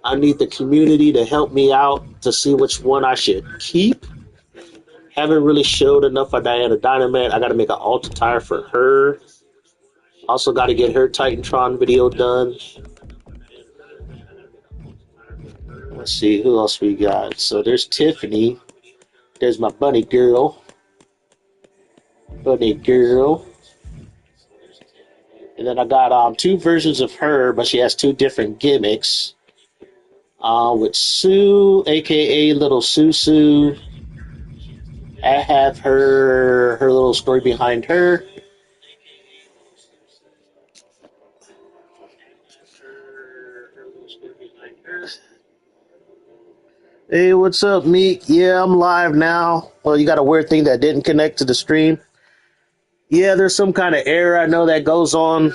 I need the community to help me out to see which one I should keep. Haven't really showed enough of Diana Dynamite. I got to make an altar tire for her. Also got to get her Titantron video done. Let's see, who else we got? So there's Tiffany. There's my bunny girl. Bunny girl. And then I got two versions of her, but she has two different gimmicks. With Sue, a.k.a. Little Susu. I have her little story behind her. Hey, what's up, Meek? Yeah, I'm live now. Well, you got a weird thing that didn't connect to the stream. Yeah, there's some kind of error I know that goes on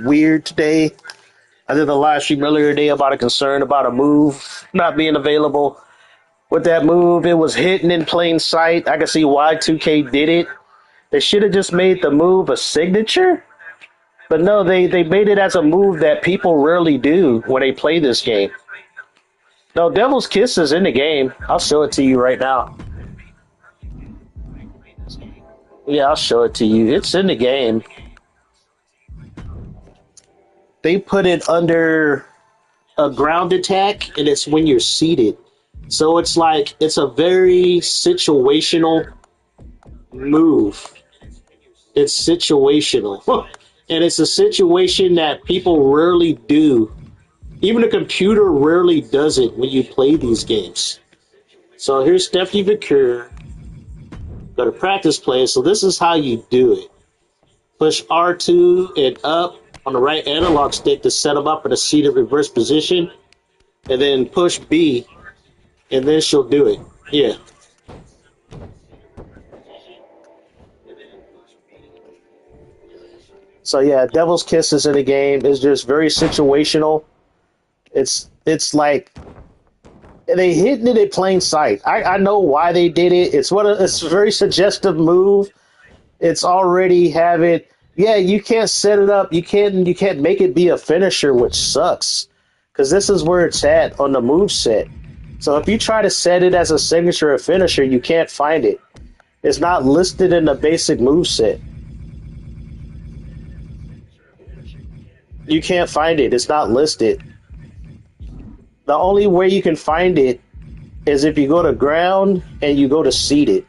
weird today. I did a live stream earlier today about a concern about a move not being available. With that move, it was hidden in plain sight. I can see why 2K did it. They should have just made the move a signature. But no, they made it as a move that people rarely do when they play this game. No, Devil's Kiss is in the game. I'll show it to you right now. Yeah, I'll show it to you. It's in the game. They put it under a ground attack, and it's when you're seated. So it's like, it's a very situational move. It's situational. And it's a situation that people rarely do. Even a computer rarely does it when you play these games. So here's Stephanie Vicur. Go to practice play. So this is how you do it. Push R2 and up on the right analog stick to set them up in a seated reverse position. And then push B. And then she'll do it. Yeah. So yeah, Devil's Kiss is in the game. It's just very situational. It's like they hidden it in plain sight. I know why they did it. It's a very suggestive move. It's already have it. Yeah, you can't set it up. You can't make it be a finisher, which sucks. Because this is where it's at on the move set. So if you try to set it as a signature or finisher, you can't find it. It's not listed in the basic move set. You can't find it. It's not listed. The only way you can find it is if you go to ground and you go to seated.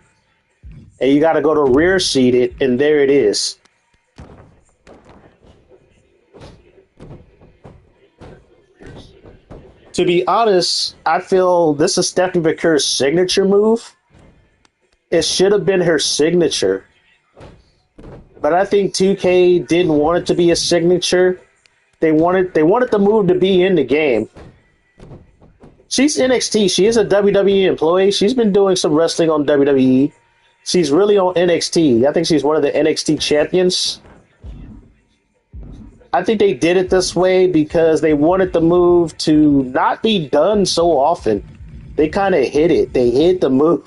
And you got to go to rear seated, and there it is. To be honest, I feel this is Stephanie McCurry's signature move. It should have been her signature. But I think 2K didn't want it to be a signature. They wanted the move to be in the game. She's NXT. She is a WWE employee. She's been doing some wrestling on WWE. She's really on NXT. I think she's one of the NXT champions. I think they did it this way because they wanted the move to not be done so often. They kind of hit it. They hit the move.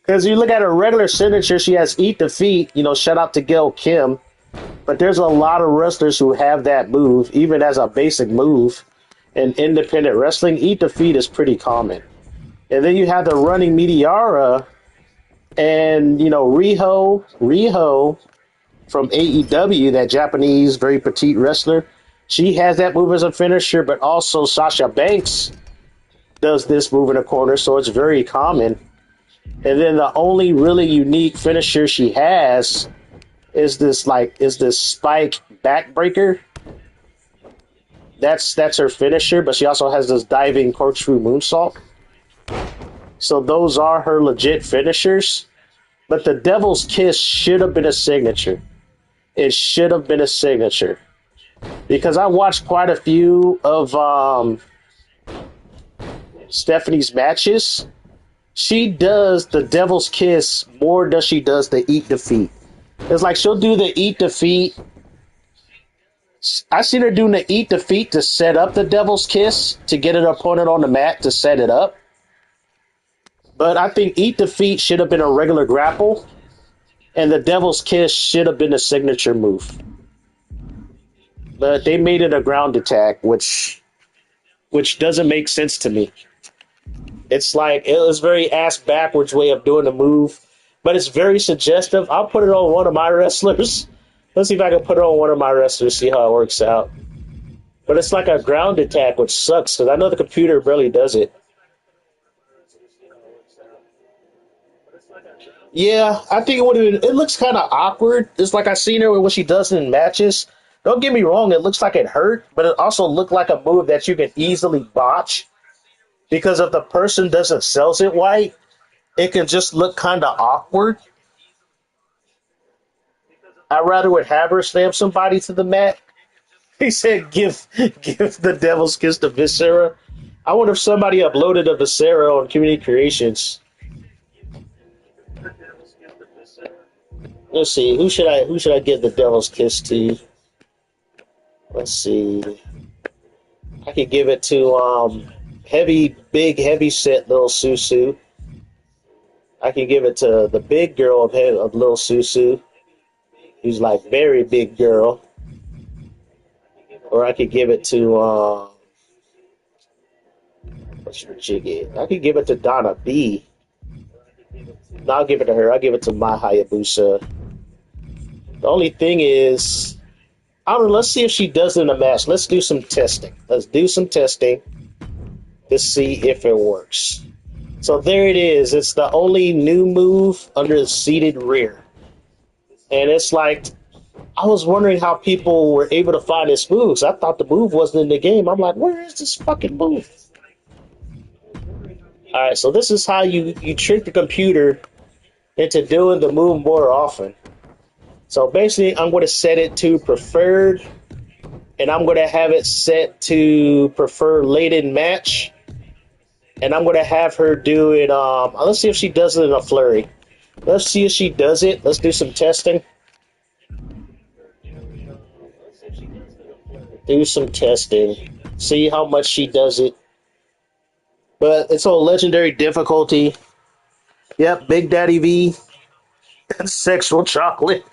Because you look at her regular signature, she has Eat Defeat. You know, shout out to Gail Kim. But there's a lot of wrestlers who have that move, even as a basic move. In independent wrestling, Eat Defeat is pretty common. And then you have the running Meteora and, you know, Riho from AEW, that Japanese, very petite wrestler. She has that move as a finisher, but also Sasha Banks does this move in the corner, so it's very common. And then the only really unique finisher she has is this spike backbreaker. That's her finisher, but she also has this diving corkscrew moonsault. So those are her legit finishers. But the Devil's Kiss should have been a signature. It should have been a signature. Because I watched quite a few of Stephanie's matches. She does the Devil's Kiss more than she does the Eat Defeat. It's like she'll do the Eat Defeat. I've seen her doing the Eat Defeat to set up the Devil's Kiss, to get an opponent on the mat to set it up. But I think Eat Defeat should have been a regular grapple, and the Devil's Kiss should have been a signature move. But they made it a ground attack, which doesn't make sense to me. It's like, it was very ass-backwards way of doing the move, but it's very suggestive. I'll put it on one of my wrestlers. Let's see if I can put it on one of my wrestlers, see how it works out. But it's like a ground attack, which sucks, because I know the computer barely does it. Yeah, I think it would have been. It looks kind of awkward. It's like I seen her with what she does in matches. Don't get me wrong, it looks like it hurt, but it also looked like a move that you can easily botch. Because if the person doesn't sells it right, it can just look kind of awkward. I rather would have her slam somebody to the mat. He said, give the Devil's Kiss to Viscera. I wonder if somebody uploaded a Viscera on Community Creations. Let's see, who should I give the Devil's Kiss to? Let's see. I could give it to big heavy set Lil Susu. I can give it to the big girl of Lil Susu, who's like very big girl. Or I could give it to what's your jiggy? I could give it to Donna B. No, I'll give it to her. I'll give it to Mai Hayabusa. The only thing is, I don't know, let's see if she does it in a match. Let's do some testing. Let's do some testing to see if it works. So there it is. It's the only new move under the seated rear. And it's like, I was wondering how people were able to find this move. I thought the move wasn't in the game. I'm like, where is this fucking move? Alright, so this is how you trick the computer into doing the move more often. So basically, I'm going to set it to preferred, and I'm going to have it set to prefer late in match, and I'm going to have her do it. Let's see if she does it in a flurry. Let's see if she does it. Let's do some testing. Do some testing. See how much she does it. But it's on legendary difficulty. Yep, Big Daddy V. Sexual chocolate.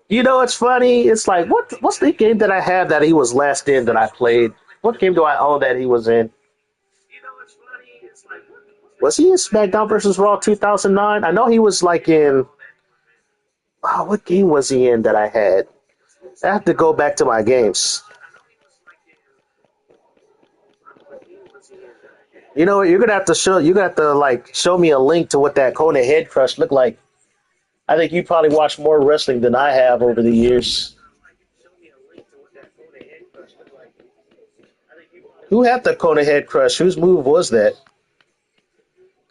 You know, it's funny. It's like, what's the game that I have that he was last in that I played? What game do I own that he was in? You know what's funny? It's like, Was he in SmackDown versus Raw 2009? I know he was like in. Oh, what game was he in that I had? I have to go back to my games. You know, you're gonna have to show. You're gonna have to like show me a link to what that Kona head crush looked like. I think you probably watched more wrestling than I have over the years. Who had the Kona head crush? Whose move was that?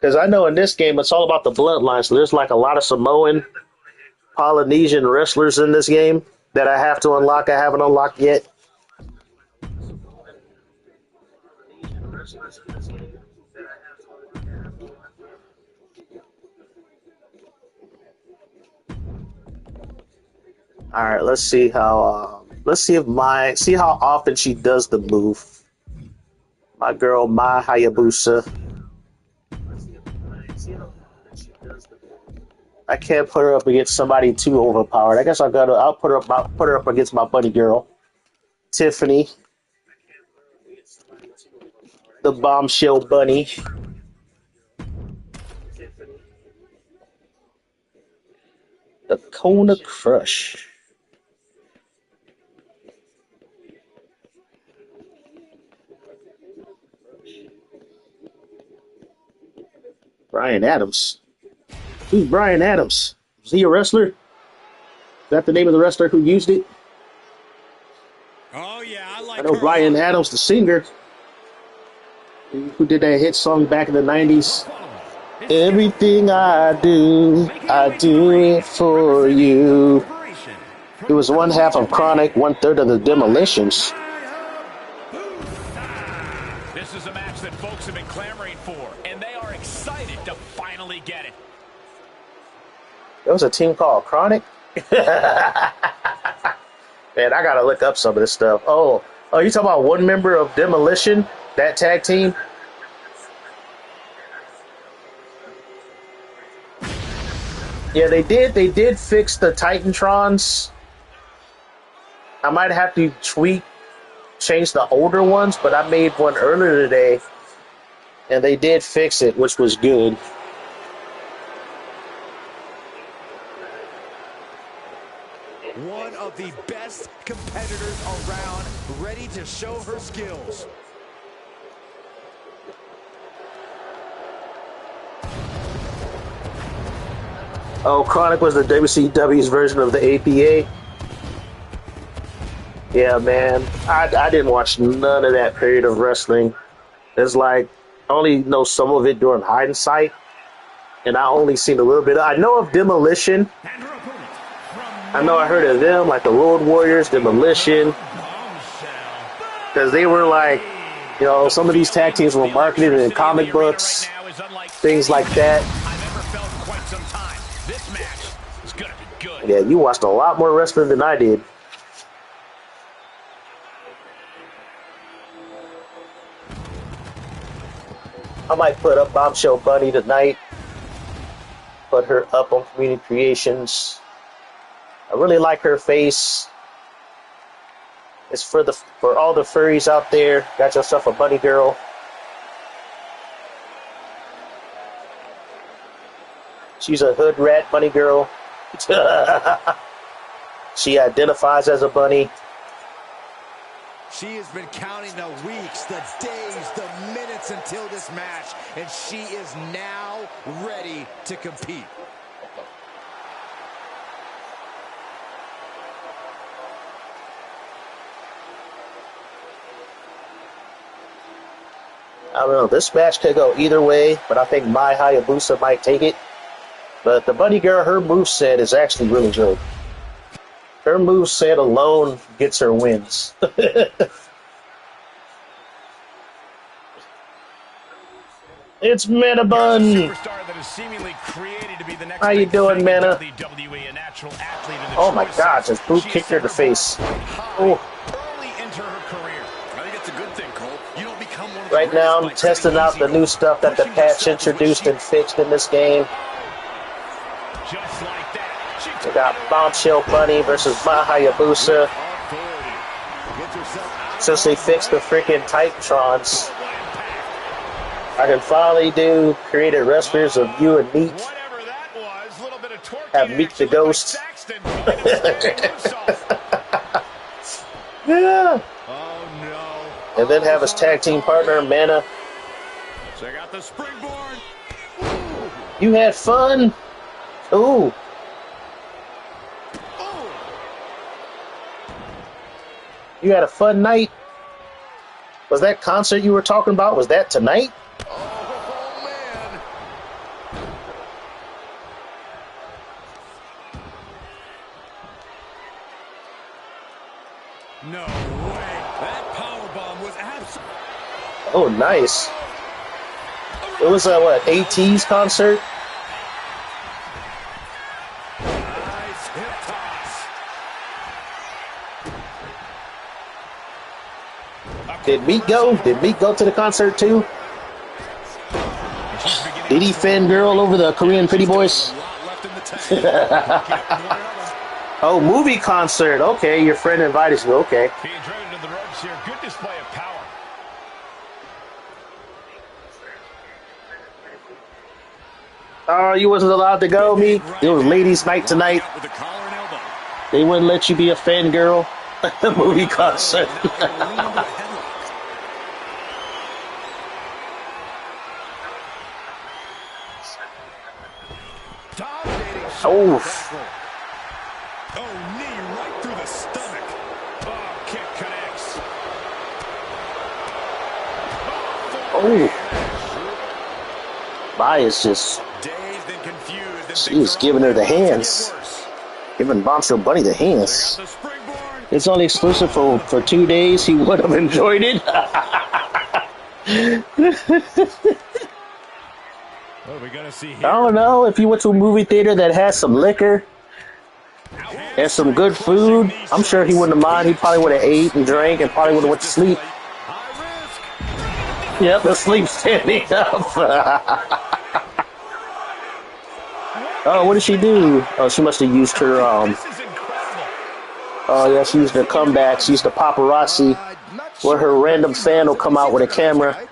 Because I know in this game it's all about the bloodline. So there's like a lot of Samoan, Polynesian wrestlers in this game that I have to unlock. I haven't unlocked yet. All right, let's see how. Let's see if see how often she does the move. My girl, my Hayabusa. I can't put her up against somebody too overpowered. I guess I'll put her up against my buddy girl, Tiffany, the bombshell bunny. The Kona Crush. Brian Adams. Who's Brian Adams? Is he a wrestler? Is that the name of the wrestler who used it? Oh, yeah, I know Brian Adams, the singer, who did that hit song back in the 90s. Everything I do it for you. It was one half of Chronic, 1/3 of the Demolitions. This is a match that folks have been clamoring for, and they are excited to finally get it. There was a team called Chronic? Man, I gotta look up some of this stuff. Oh, you talking about one member of Demolition? That tag team? Yeah, they did fix the Titantrons. I might have to change the older ones, but I made one earlier today, and they did fix it, which was good. One of the best competitors around, ready to show her skills. Oh, Chronic was the WCW's version of the APA. Yeah, man. I didn't watch none of that period of wrestling. It's like, I only know some of it during hindsight, and I only seen a little bit. I know of Demolition. I know I heard of them, like the Road Warriors, Demolition, because they were like, you know, some of these tag teams were marketed in comic books, things like that. Yeah, you watched a lot more wrestling than I did. I might put up Bombshell Bunny tonight. Put her up on Community Creations. I really like her face. It's for all the furries out there. Got yourself a bunny girl. She's a hood rat bunny girl. She identifies as a bunny. She has been counting the weeks, the days, the minutes until this match, and she is now ready to compete. I don't know. This match could go either way, but I think Mai Hayabusa might take it. But the bunny girl, her moveset is actually really good. Her moveset alone gets her wins. It's Manabun! How you doing, Mana? Oh my God, just boot kicked her in the face. Oh. Right now, I'm testing out the new stuff that the patch introduced and fixed in this game. We got Bombshell Bunny versus Mai Hayabusa. Since they fixed the freaking Titantrons. I can finally do created wrestlers of you and Meek. Whatever that was, little bit of twerking Have Meek the action. Looked like Ghost. Saxton might have stepped loose off. Yeah. Oh no. And then have his tag team partner, Mana. Check out the springboard. You had fun? Ooh. You had a fun night? Was that concert you were talking about? Was that tonight? Oh, man. No way. That powerbomb was absolutely... Oh, nice. It was a, what, AT's concert? Nice hip toss. Did Meek go? Did Meek go to the concert too? Did he fangirl over the Korean Pretty Boys? Oh, movie concert. Okay, your friend invited you. Okay. Being driven to the ropes here. Good display of power. Oh, you wasn't allowed to go, Meek? It was ladies' night tonight. With the collar and elbow. They wouldn't let you be a fangirl at the movie concert. Oh. Oh, knee right through the stomach. Oh, kick connects. Oh. Maya's just... Dazed and confused. She was giving her the hands. Giving Bombshell Bunny the hands. It's only exclusive for 2 days. He would have enjoyed it. What are we gonna see here? I don't know. If you went to a movie theater that has some liquor and some good food, I'm sure he wouldn't have mind. He probably would have ate and drank and probably would have went to sleep. Yep, asleep standing up. Oh, what did she do? Oh, she must have used her, oh yeah, she used her comeback. She used the paparazzi, where her random fan will come out with a camera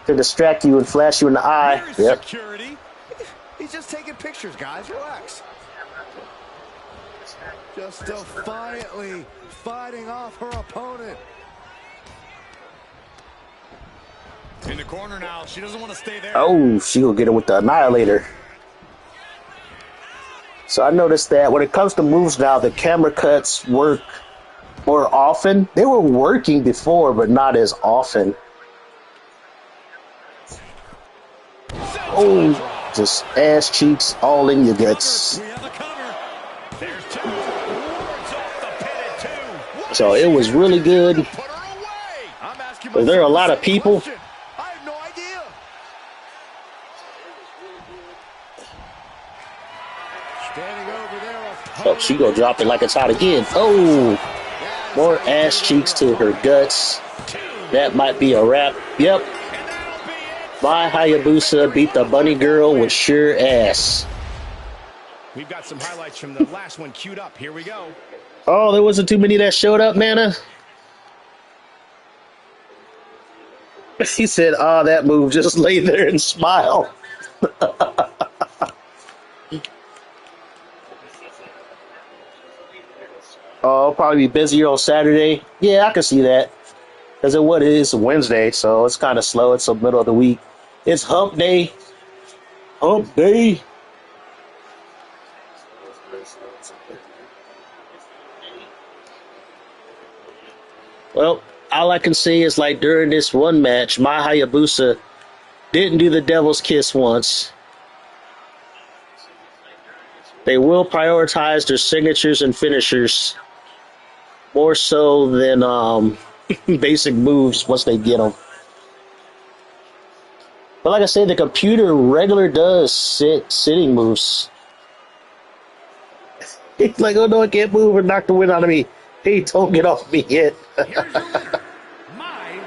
to distract you and flash you in the eye. Yep. Security. He's just taking pictures, guys. Relax. Just defiantly fighting off her opponent. In the corner now. She doesn't want to stay there. Oh, she gonna get her with the Annihilator. So I noticed that when it comes to moves now, the camera cuts work more often. They were working before, but not as often. Oh, just ass cheeks all in your guts. So it was really good. But there are a lot of people. Oh, she gonna drop it like it's hot again. Oh, more ass cheeks to her guts. That might be a wrap. Yep. My Hayabusa beat the bunny girl with sure ass. We've got some highlights from the last one queued up. Here we go. Oh, there wasn't too many that showed up, Mana. He said, "Oh, that move, just lay there and smile." Oh, I'll probably be busier on Saturday. Yeah, I can see that. Because it is Wednesday, so it's kind of slow. It's the middle of the week. It's hump day. Hump day. Well, all I can say is like during this one match, my Hayabusa didn't do the devil's kiss once. They will prioritize their signatures and finishers more so than basic moves once they get them. But like I said, the computer regular does sitting moves. He's like, oh no, I can't move and knock the wind out of me. Hey, don't get off me yet. Here's your winner, my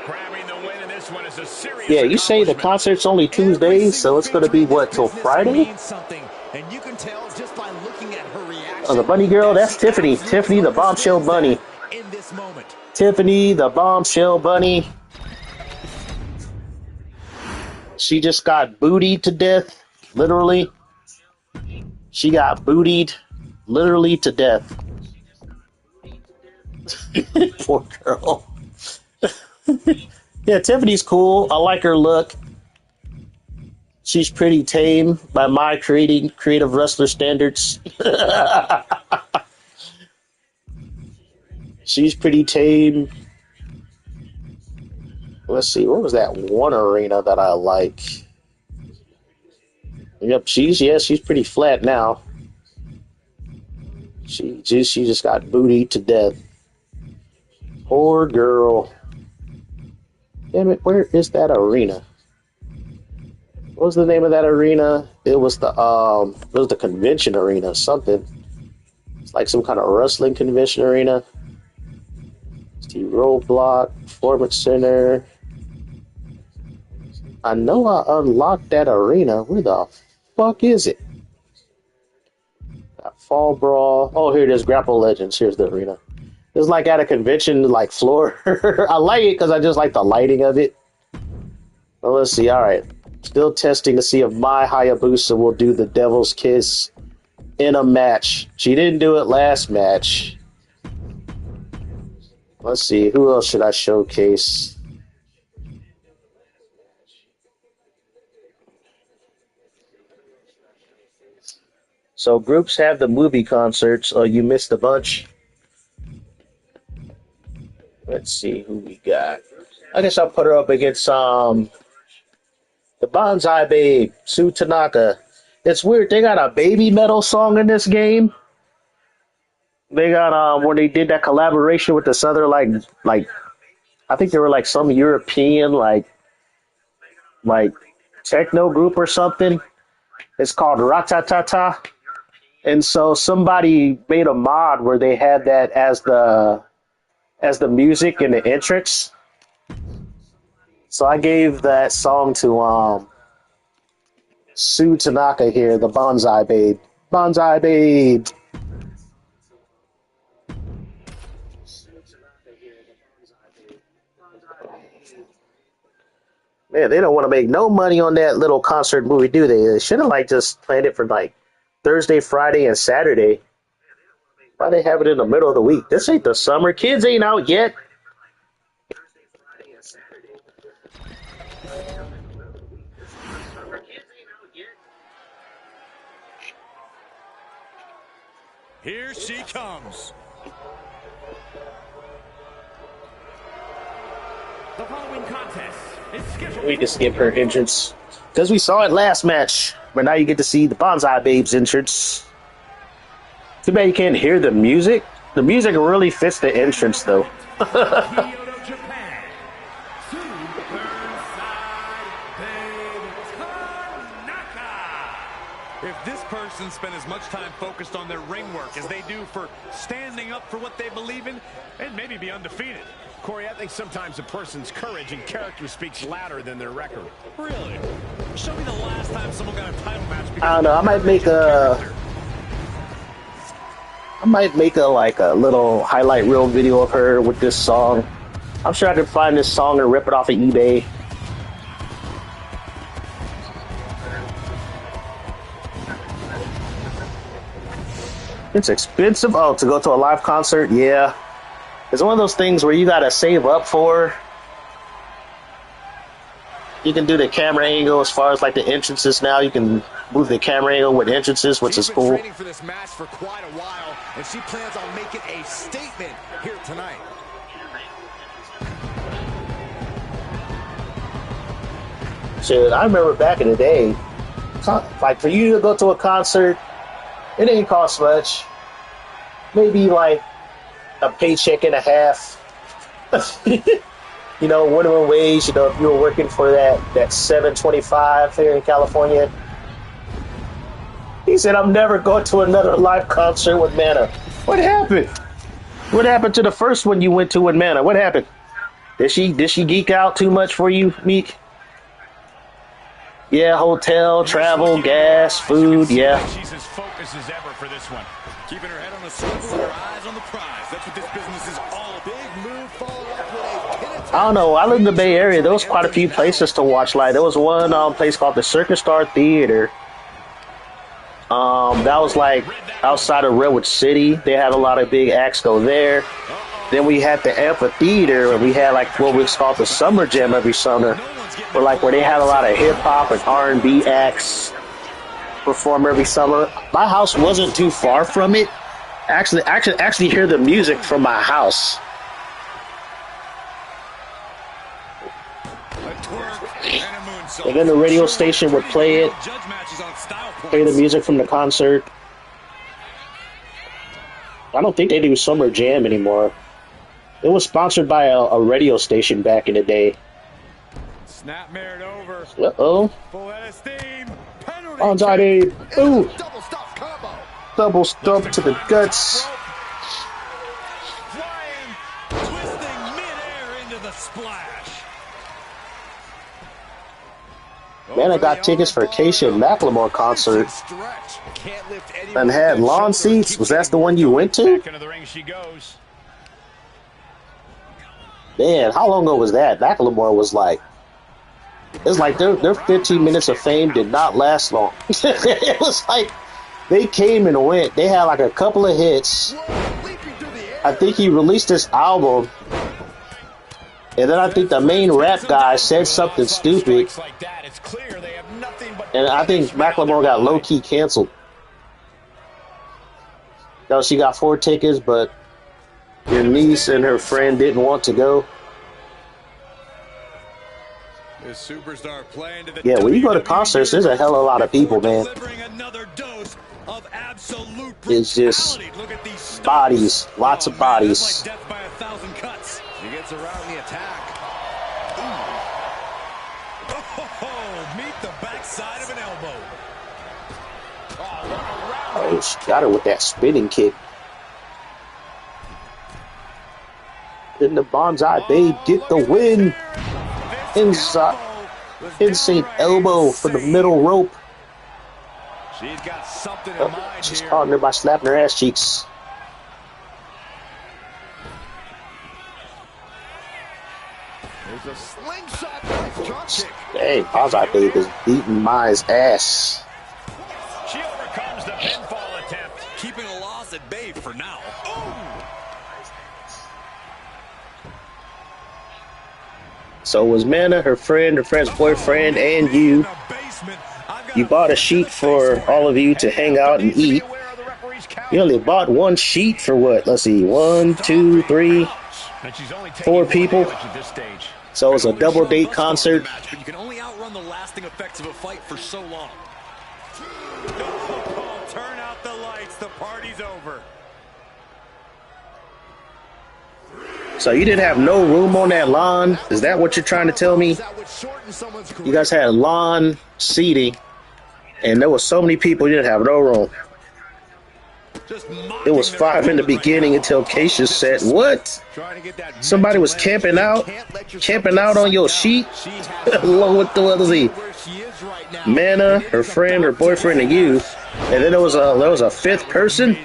grabbing the win in this one is a serious Yeah, you say the concert's only Tuesdays, so it's going to be what, till Friday? And you can tell just by looking at her reaction. Oh, the bunny girl, that's Tiffany. Tiffany, the bombshell bunny. In this moment, Tiffany, the bombshell bunny. She just got bootied to death, literally. She got bootied, literally to death. Poor girl. Yeah, Tiffany's cool. I like her look. She's pretty tame by my creative wrestler standards. She's pretty tame. Let's see, what was that one arena that I like? Yep, she's pretty flat now. She just got bootied to death. Poor girl. Damn it, where is that arena? What was the name of that arena? It was the convention arena, something. It's like some kind of wrestling convention arena. It's the Roadblock, Performance Center. I know I unlocked that arena. Where the fuck is it? That Fall Brawl. Oh, here it is. Grapple Legends. Here's the arena. It's like at a convention, like floor. I like it because I just like the lighting of it. Well, let's see. All right. Still testing to see if my Hayabusa will do the Devil's Kiss in a match. She didn't do it last match. Let's see. Who else should I showcase? So groups have the movie concerts. Oh, you missed a bunch. Let's see who we got. I guess I'll put her up against the Bonsai Babe, Sue Tanaka. It's weird. They got a baby metal song in this game. They got when they did that collaboration with this other like I think they were like some European like techno group or something. It's called Ratatata. And so somebody made a mod where they had that as the music in the entrance. So I gave that song to Sue Tanaka here, the Bonsai Babe. Bonsai Babe. Man, they don't want to make no money on that little concert movie, do they? They should have like just planned it for like Thursday, Friday, and Saturday. Why they have it in the middle of the week? This ain't the summer. Kids ain't out yet. Here she comes. The following contest is scheduled. We just skip her entrance because we saw it last match, but now you get to see the Bonsai Babe's entrance. Too bad you can't hear the music. The music really fits the entrance, though. If this person spent as much time focused on their ring work as they do for standing up for what they believe in, and maybe be undefeated. Corey, I think sometimes a person's courage and character speaks louder than their record. Really? Show me the last time someone got a title match because I don't know. I might make a like a little highlight reel video of her with this song. I'm sure I could find this song and rip it off of eBay. It's expensive. Oh, to go to a live concert? Yeah. It's one of those things where you gotta save up for. You can do the camera angle as far as like the entrances now. You can move the camera angle with entrances, which is cool. She's been training for this match for quite a while, and she plans on making a statement here tonight. Shit, I remember back in the day, like for you to go to a concert, it didn't cost much. Maybe like a paycheck and a half. You know, minimum wage, you know, if you were working for that $7.25 here in California. He said, I'm never going to another live concert with Mana. What happened? What happened to the first one you went to with Mana? What happened? Did she geek out too much for you, Meek? Yeah, hotel, travel, gas, food, yeah. She's as focused as ever for this one. Keeping her head on the swivel and her eyes on the prize. That's what this business is all. Big move forward. I don't know. I live in the Bay Area. There was quite a few places to watch live. There was one place called the Circus Star Theater. That was like outside of Redwood City. They had a lot of big acts go there. Then we had the amphitheater, and we had like what was called the Summer Jam every summer, where they had a lot of hip hop and R&B acts perform every summer. My house wasn't too far from it. Actually hear the music from my house. And then the radio station would play it, play the music from the concert. I don't think they do Summer Jam anymore. It was sponsored by a radio station back in the day. Snapmared over. Uh-oh. Full head of steam. Andrade. Ooh. Double stomp to the guts. Flying, twisting midair into the splash. Man, I got tickets for Keisha and Macklemore concert and had lawn seats. Was that the one you went to? Back into the ring she goes. Man, how long ago was that? Macklemore was like, it's like their 15 minutes of fame did not last long. It was like they came and went. They had like a couple of hits. I think he released this album, and then I think the main rap guy said something stupid, and I think Macklemore got low-key canceled. No, she got 4 tickets, but your niece and her friend didn't want to go. Yeah, when you go to concerts, there's a hell of a lot of people, man. It's just bodies, lots of bodies. She gets around the attack. Oh, meet the backside of an elbow. Oh, she got her with that spinning kick. Then the Bonsai Babe get the win. Insane elbow for the middle rope. She's got something in mind. She's caught her by slapping her ass cheeks. There's a slingshot drop kick. Dang, Bonsai Babe is beating Maya's ass. She overcomes the pinfall attempt, keeping a loss at bay for now. Ooh. So was Mana, her friend's boyfriend, and you. You bought a sheet for all of you to hang out and eat. You only bought one sheet for what? Let's see, 1, 2, 3, 4 people. So it was a double date concert. But you can only outrun the lasting effects of a fight for so long. Turn out the lights, the party's over. So you didn't have no room on that lawn? Is that what you're trying to tell me? You guys had lawn seating, and there was so many people you didn't have no room. It was 5 in the beginning until Keisha said, "What? Somebody was camping out on your sheet?" Along with the other Z. Mana, her friend, her boyfriend, and you. And then there was a 5th person.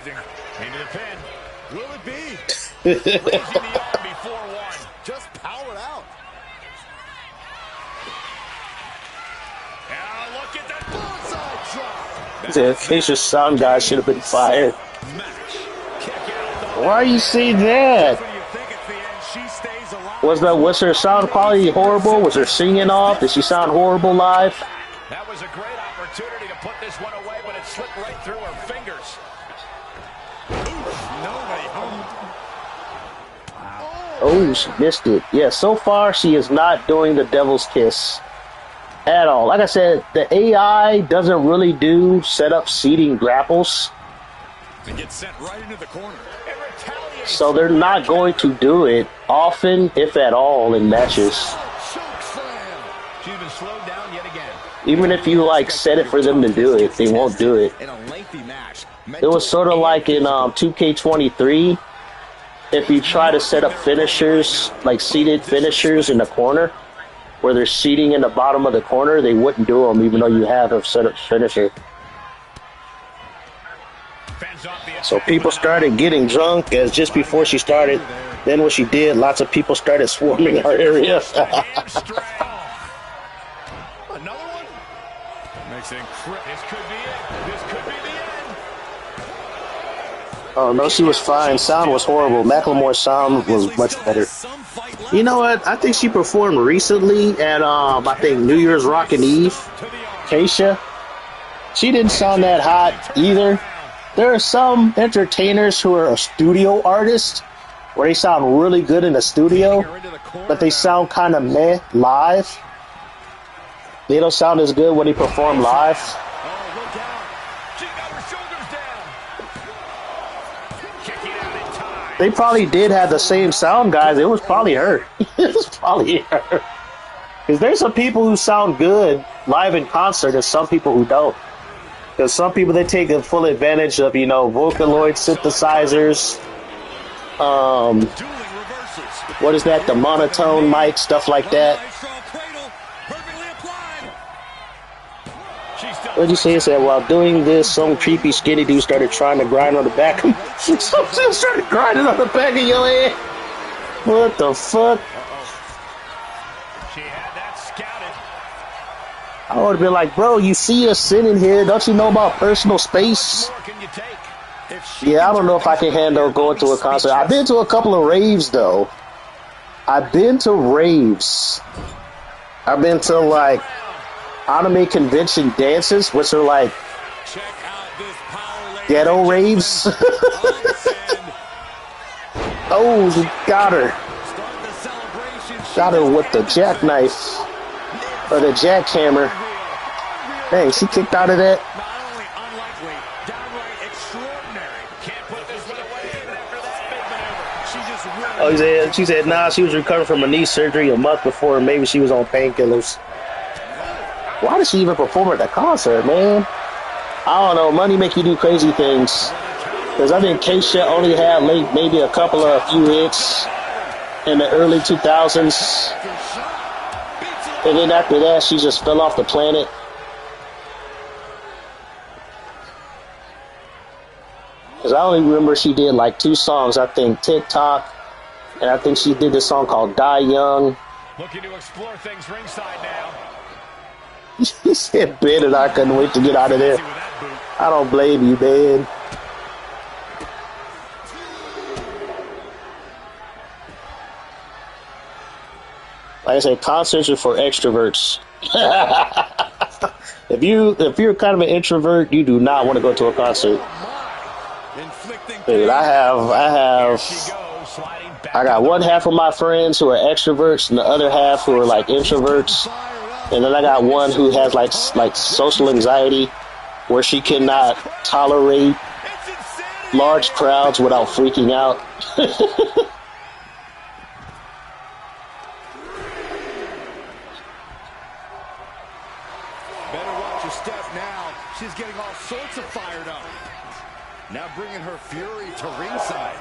Just powered out. Now look at that bonsai drop. Keisha's sound guy should have been fired. Why you say that? Was her sound quality horrible? Was her singing off? Did she sound horrible live? That was a great opportunity to put this one away, but it slipped right through her fingers. Nobody home. Oh, she missed it. Yeah, so far she is not doing the devil's kiss at all. Like I said, the AI doesn't really do setup seating grapples. And gets sent right into the corner. So they're not going to do it often, if at all, in matches. She's been slowed down yet again. Even if you set it for them to do it, they won't do it. In a lengthy match. It was sort of like in 2K23. If you try to set up finishers, like seated finishers in the corner, where they're seating in the bottom of the corner, they wouldn't do them even though you have a set up finisher. So people started getting drunk as just before she started. Then when she did, lots of people started swarming our area. Another one? Makes it incredible. This could be it. This could be the end. Oh, no, she was fine. Sound was horrible. Macklemore's sound was much better. You know what? I think she performed recently at, I think, New Year's Rockin' Eve. Keisha. She didn't sound that hot either. There are some entertainers who are a studio artist where they sound really good in the studio, but they sound kind of meh live. They don't sound as good when they perform live. They probably did have the same sound, guys. It was probably her. It was probably her. Because there's some people who sound good live in concert and some people who don't. Because some people, they take a full advantage of, Vocaloid synthesizers. What is that? The monotone mic, stuff like that. What did you say? It said, while doing this, some creepy skinny dude started trying to grind on the back of some dude started grinding on the back of your head. What the fuck? She had that scouted. I would have been like, bro, you see us sitting here. Don't you know about personal space? Yeah, I don't know if I can handle going to a concert. I've been to a couple of raves, though. I've been to raves. I've been to, like, anime convention dances, which are, like, ghetto raves. Oh, got her. Got her with the jackknife. Or the jackhammer. Dang, she kicked out of that. Oh, she said, nah, she was recovering from a knee surgery a month before, and maybe she was on painkillers. Why did she even perform at the concert, man? I don't know. Money make you do crazy things. Because I think Keisha only had maybe a few hits in the early 2000s. And then after that, she just fell off the planet. Because I only remember she did like 2 songs. I think TikTok, and I think she did this song called Die Young. Looking to explore things ringside now. He said Ben and I couldn't wait to get out of there. I don't blame you, man. Like I said, concerts are for extroverts. If you're kind of an introvert, you do not want to go to a concert. Dude, I got one half of my friends who are extroverts and the other half who are like introverts. And then I got one who has like social anxiety where she cannot tolerate large crowds without freaking out. Better watch your step now. She's getting all sorts of fired up. Now bringing her fury to ringside.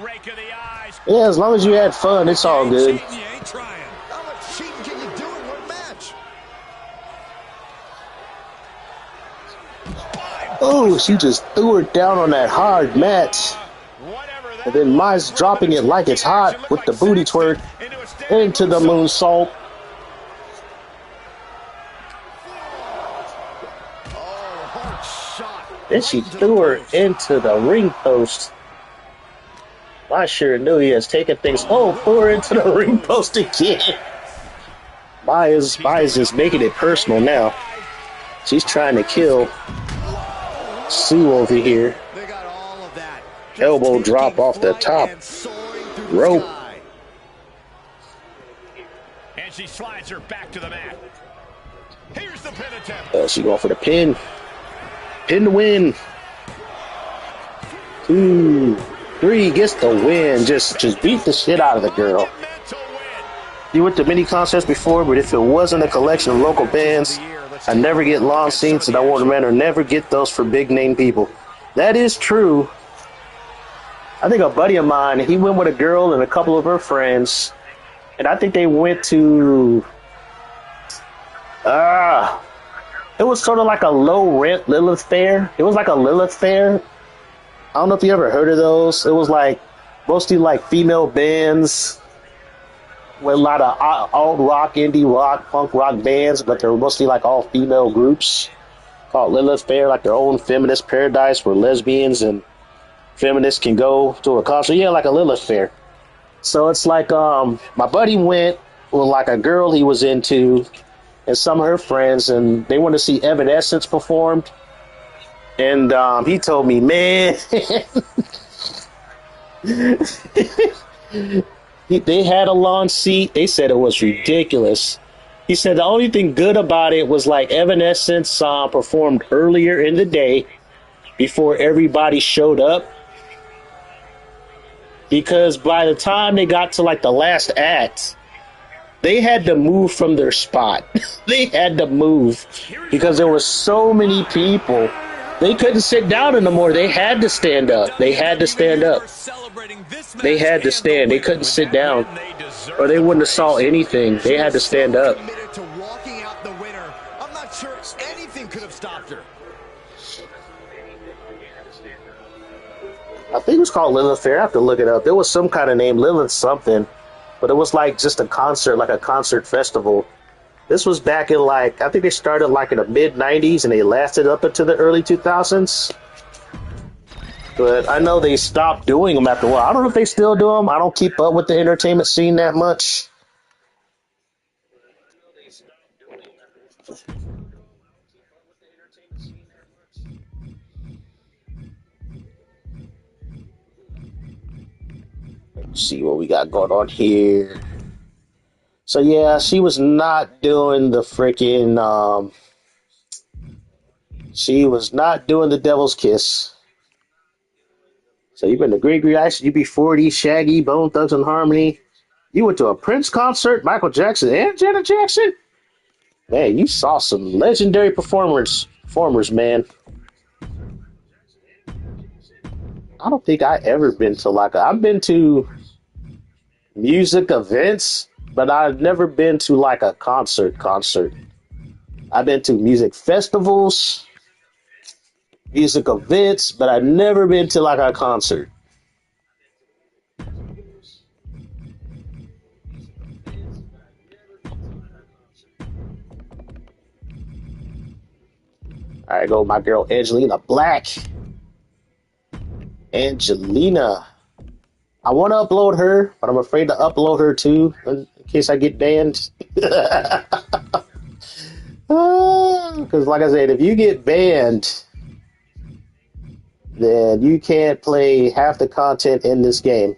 Rake of the eyes. Yeah, as long as you had fun, it's all good. You ain't trying. How much cheating can you do in one match? Oh, she just threw her down on that hard mat. And then Mize dropping it like it's hot with the booty twerk into the moonsault. Then she threw her into the ring post. I sure knew he has taken things. Oh, threw her into the ring post again. Maya's just making it personal now. She's trying to kill Sue over here. Elbow drop off the top rope. And she slides her back to the mat. Here's the pin attempt. She going for the pin. Pin to win. 2, 3 gets the win. Just beat the shit out of the girl. You went to many concerts before, but if it wasn't a collection of local bands, I never get lawn seats, and I would rather never get those for big name people. That is true. I think a buddy of mine, he went with a girl and a couple of her friends, and I think they went to it was sort of like a low rent Lilith fair. It was like a Lilith fair I don't know if you ever heard of those. It was like mostly like female bands with a lot of alt rock, indie rock, punk rock bands, but they're mostly like all female groups called Lilith Fair, like their own feminist paradise where lesbians and feminists can go to a concert. Yeah, like a Lilith Fair. So it's like my buddy went with like a girl he was into and some of her friends, and they wanted to see Evanescence performed. And he told me, man, they had a lawn seat. They said it was ridiculous. He said the only thing good about it was like Evanescence performed earlier in the day before everybody showed up. Because by the time they got to like the last act, they had to move from their spot. They had to move because there were so many people. They couldn't sit down anymore. They had to stand up. They had to stand up. They had to stand. They couldn't sit down, or they wouldn't have saw anything. They had to stand up. Committed to walking out the winner. I'm not sure anything could have stopped her. I think it was called Lilith Fair. I have to look it up. There was some kind of name, Lilith something, but it was like just a concert, like a concert festival. This was back in like, I think they started like in the mid 90s and they lasted up into the early 2000s. But I know they stopped doing them after a while. I don't know if they still do them. I don't keep up with the entertainment scene that much. Let's see what we got going on here. So yeah, she was not doing the freaking she was not doing the Devil's Kiss. So you've been to Gregory Ice, UB40, Shaggy, Bone Thugs and Harmony. You went to a Prince concert, Michael Jackson and Janet Jackson. Man, you saw some legendary performers, man. I don't think I ever been to like I've been to music events, but I've never been to like a concert. I've been to music festivals, music events, but I've never been to like a concert. All right, go my girl Angelina Black. Angelina. I want to upload her, but I'm afraid to upload her too in case I get banned. Because like I said, if you get banned, then you can't play half the content in this game.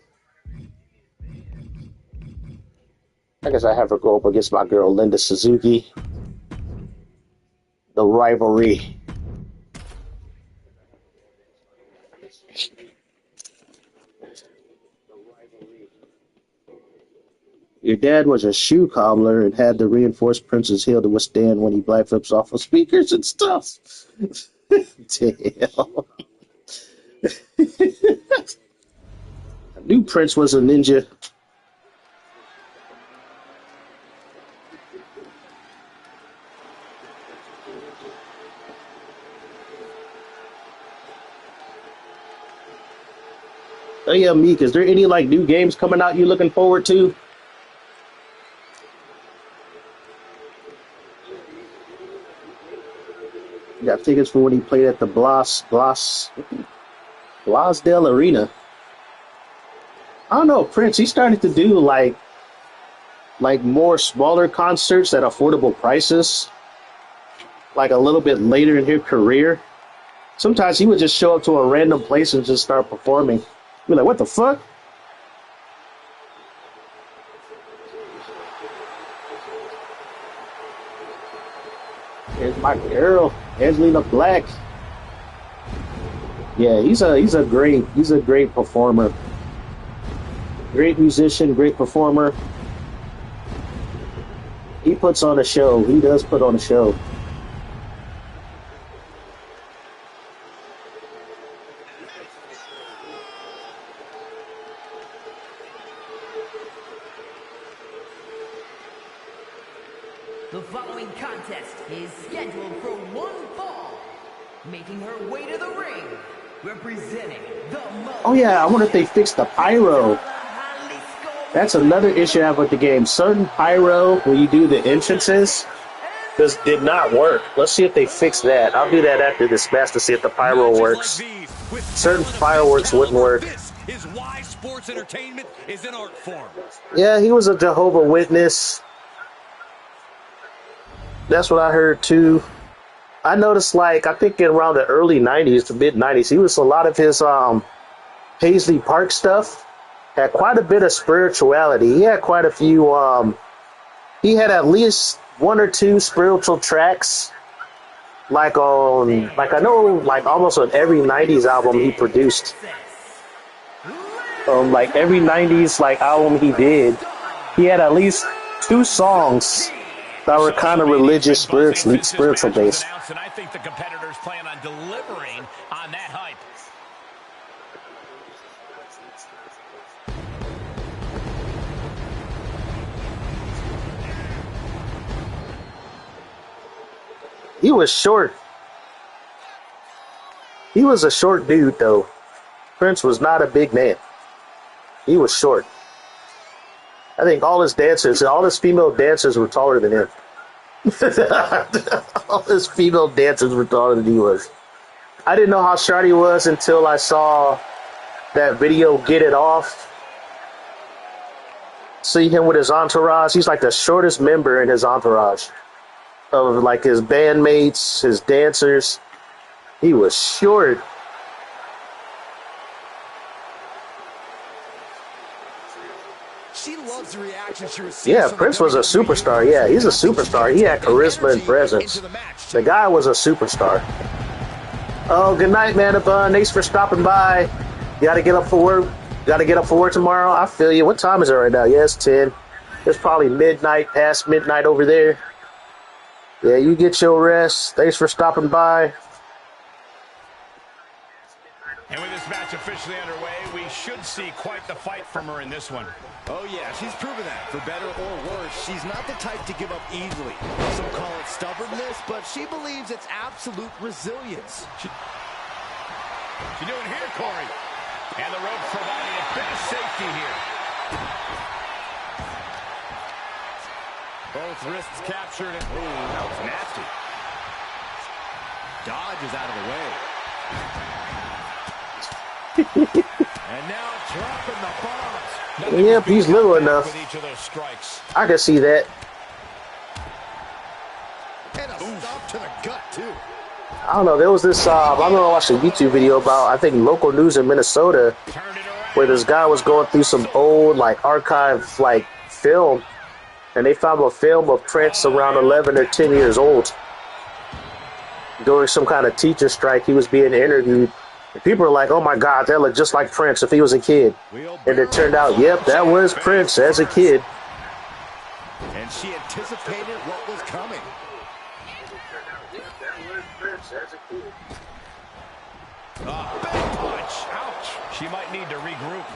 I guess I have her go up against my girl Linda Suzuki. The rivalry. Your dad was a shoe cobbler and had the reinforced Prince's heel to withstand when he black flips off of speakers and stuff. Damn. I knew Prince was a ninja. Oh yeah, Meek, is there any like new games coming out you looking forward to? You got tickets for when he played at the Blasdale Arena. I don't know, Prince, he started to do like more smaller concerts at affordable prices, like a little bit later in his career. Sometimes he would just show up to a random place and just start performing. You're like, what the fuck? Here's my girl, Angelina Black. Yeah, he's a great performer. Great musician, great performer. He puts on a show. He does put on a show. The following contest is scheduled for one fall. Making her way to the ring representing the Oh yeah, I wonder if they fixed the pyro. That's another issue I have with the game. Certain pyro, when you do the entrances, just did not work. Let's see if they fix that. I'll do that after this match to see if the pyro works. Certain fireworks wouldn't work. This is why sports entertainment is an art form. Yeah, he was a Jehovah's Witness. That's what I heard too. I noticed, like, I think in around the early 90s to mid 90s, he was a lot of his Paisley Park stuff had quite a bit of spirituality. He had quite a few he had at least one or two spiritual tracks, like I know, like almost on every 90s album he produced. Like every 90s like album he did, he had at least two songs that were kind of religious, spiritual based. And I think the competitors plan on delivering on that hype. He was short. He was a short dude, though. Prince was not a big man. He was short. I think all his female dancers were taller than him. All his female dancers were taller than he was. I didn't know how short he was until I saw that video, Get It Off. See him with his entourage. He's like the shortest member in his entourage. Of like his bandmates, his dancers. He was short. She loves the reaction she receives. Yeah, Prince was a superstar. Yeah, he's a superstar. He had charisma and presence. The guy was a superstar. Oh, good night, Manabun. Thanks for stopping by. You gotta get up for work. Gotta get up for work tomorrow. I feel you. What time is it right now? Yeah, it's 10. It's probably midnight, past midnight over there. Yeah, you get your rest. Thanks for stopping by. And with this match officially underway, we should see quite the fight from her in this one. Oh yeah, she's proven that. For better or worse, she's not the type to give up easily. Some call it stubbornness, but she believes it's absolute resilience. She doing here, Corey. And the rope providing a bit of safety here. Both wrists captured. Ooh, that was nasty. Dodge is out of the way. And now dropping the bombs. Yep, he's little enough. I can see that. And a stop to the gut, too. I don't know. There was this. I remember watching a YouTube video about, I think, local news in Minnesota, where this guy was going through some old, like, archive, like, film. And they found a film of Prince around 11 or 10 years old. During some kind of teacher strike, he was being interviewed. And people were like, oh my God, that looked just like Prince if he was a kid. And it turned out, yep, that was Prince as a kid. And she anticipated what was coming. Big punch. Ouch. She might need to regroup.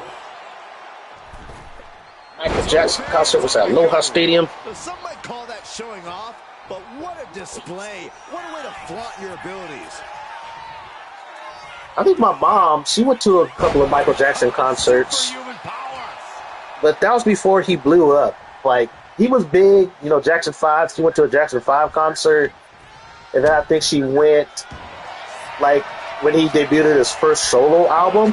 Michael Jackson concert was at Aloha Stadium. Some might call that showing off, but what a display. What a way to flaunt your abilities. I think my mom, she went to a couple of Michael Jackson concerts. But that was before he blew up. Like, he was big, you know, Jackson 5. She went to a Jackson 5 concert. And then I think she went, like, when he debuted his first solo album.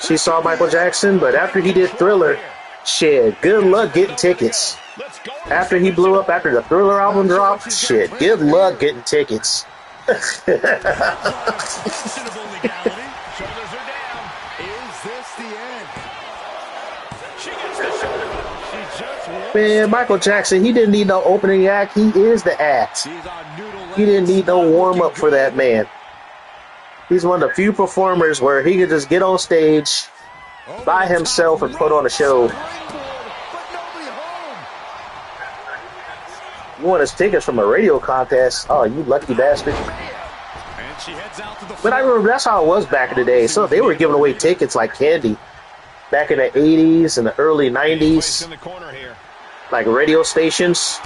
She saw Michael Jackson, but after he did Thriller, shit, good luck getting tickets. After he blew up, after the Thriller album dropped, shit, good luck getting tickets. Man, Michael Jackson, he didn't need no opening act. He is the act. He didn't need no warm-up for that man. He's one of the few performers where he could just get on stage by himself and put on a show. You want his tickets from a radio contest? Oh, you lucky bastard. But I remember that's how it was back in the day. So they were giving away tickets like candy. Back in the 80s and the early 90s. Like radio stations.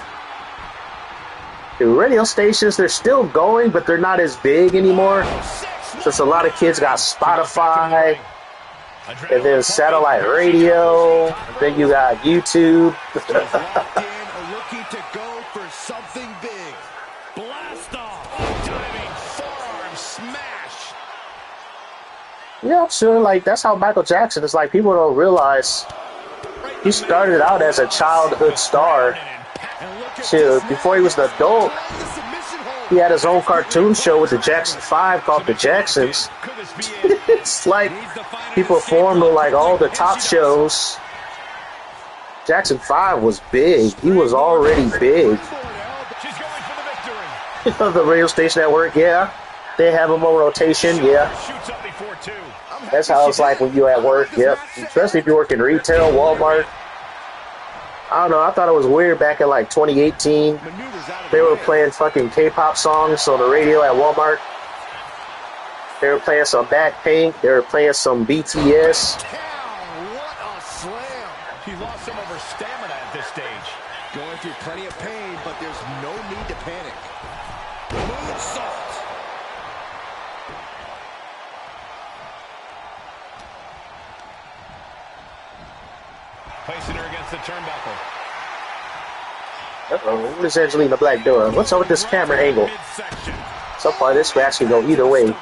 The radio stations, they're still going, but they're not as big anymore. Since a lot of kids got Spotify, and then satellite radio, and then you got YouTube. He's locked in or looking to go for something big. Blast off. Diving forearm smash. Yeah, I'm sure. Like that's how Michael Jackson is. Like people don't realize he started out as a childhood star. Shit, before he was an adult, he had his own cartoon show with the Jackson 5 called The Jacksons. It's like he performed on like all the top shows. Jackson 5 was big. He was already big. The radio station network, yeah. They have him on rotation, yeah. That's how it's like when you at work, yep. Especially if you work in retail, Walmart. I don't know, I thought it was weird back in like 2018. They were playing fucking K-pop songs on the radio at Walmart. They were playing some Blackpink. They were playing some BTS. What a slam. She lost some of her stamina at this stage. Going through plenty of pain, but there's no need to panic. Moonsault. Placing her against the turnbuckle. Uh-oh, what is Angelina Black doing? What's up with this camera angle? So far, this match can go either way.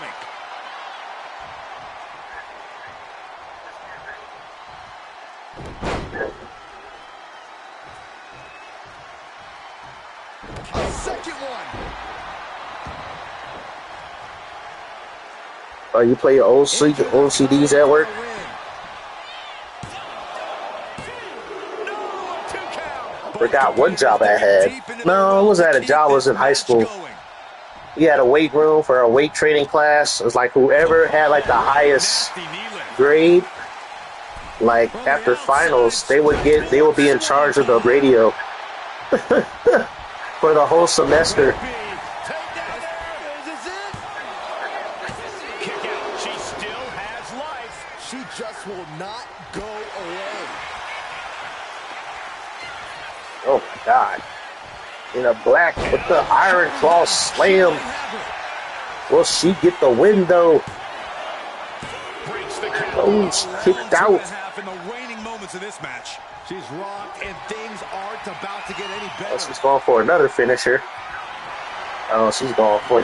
A second one. Oh, you play your old CDs at work? Forgot what job I had. No, it wasn't at a job. I was in high school. We had a weight room for a weight training class. It was like whoever had like the highest grade, like after finals, they would be in charge of the radio for the whole semester. She still has life. She just will not go away. Oh my God. In a black with the Iron Claw slam. Will she get the win though? Oh, she kicked out. In the waning moments of this match. She's rocked and things aren't about to get any better. Oh, she's going for another finisher. Oh, she's going for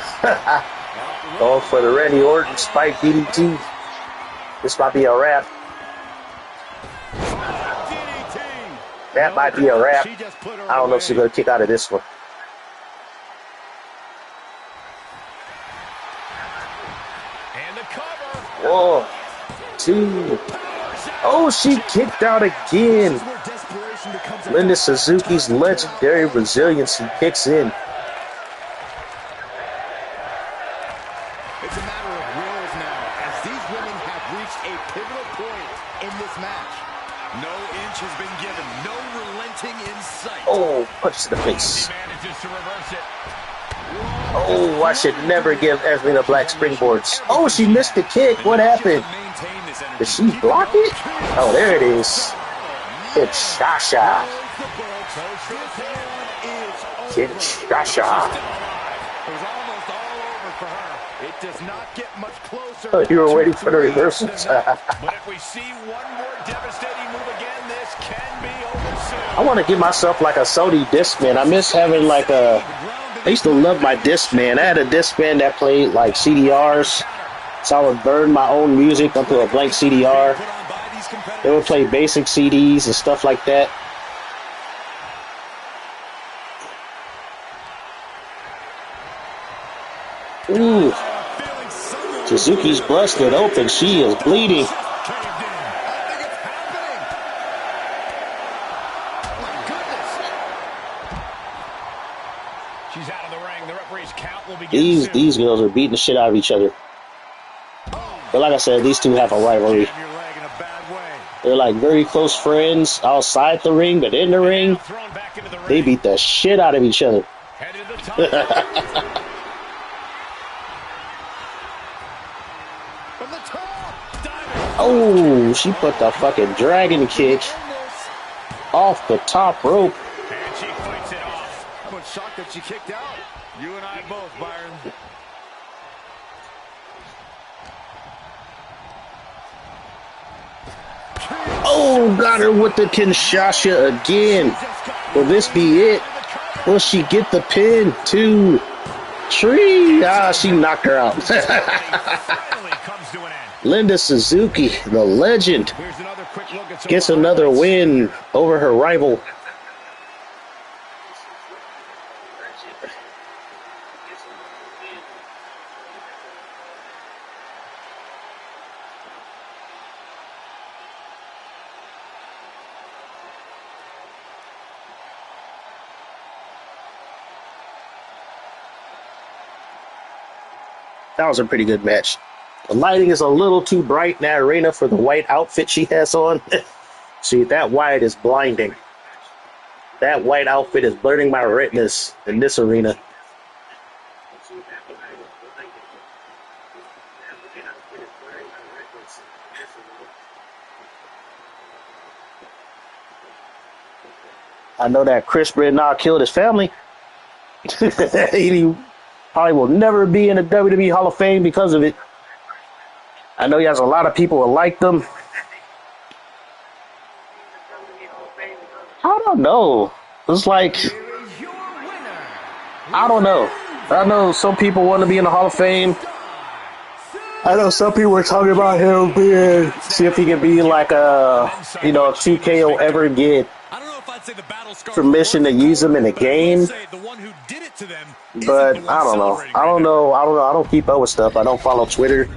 going for the Randy Orton Spike DDT. This might be a wrap. That might be a wrap. I don't know if she's going to kick out of this one. And the cover. 1, 2. Oh, she kicked out again. Linda Suzuki's legendary resiliency kicks in. It's a matter of wills now, as these women have reached a pivotal point in this match. No inch has been given. No relenting in sight. Oh, punch to the face. He manages to reverse it. Oh, I should never give Angelina Black springboards. Oh, she missed the kick. What happened? Did she block it? Oh, there it is. Kinshasa. Kinshasa. It does not get much closer. Oh, you were waiting for the reversals. But if we see one more devastating move again, this can be over soon. I want to give myself like a Sony Discman. I miss having like a... I used to love my Discman. I had a Discman that played like CDRs. So I would burn my own music onto a blank CDR. They would play basic CDs and stuff like that. Ooh. Suzuki's busted open. She is bleeding. She's out of the ring. The referee's count will begin. These girls are beating the shit out of each other. But like I said, these two have a rivalry. They're like very close friends outside the ring, but in the ring, they beat the shit out of each other. Oh, she put the fucking dragon kick off the top rope. And she fights it off. I'm shocked that she kicked out. You and I both, Byron. Oh, got her with the Kinshasa again. Will this be it? Will she get the pin? 2, 3. Ah, she knocked her out. Linda Suzuki, the legend, gets another win over her rival. That was a pretty good match. The lighting is a little too bright in that arena for the white outfit she has on. See, that white is blinding. That white outfit is blurring my retinas in this arena. I know that Chris Benoit killed his family. He probably will never be in the WWE Hall of Fame because of it. I know he has a lot of people who like them. I don't know. It's like, I don't know. I know some people want to be in the Hall of Fame. I know some people were talking about him being, see if he can be like a, 2K will ever get permission to use him in the game. But I don't know. I don't keep up with stuff. I don't follow Twitter.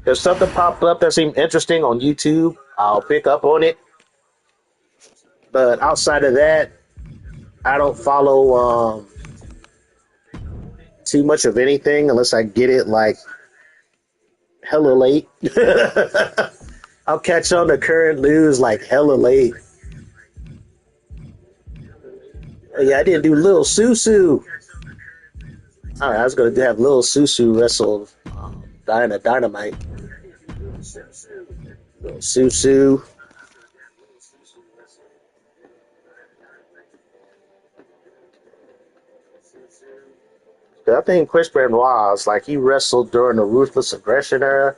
If something popped up that seemed interesting on YouTube, I'll pick up on it. But outside of that, I don't follow too much of anything unless I get it like hella late. I'll catch on the current news like hella late. Oh, yeah, I didn't do Lil Susu. All right, I was going to have Lil Susu wrestle Dynamite. Lil Susu. I think Chris Benoit was like he wrestled during the Ruthless Aggression era,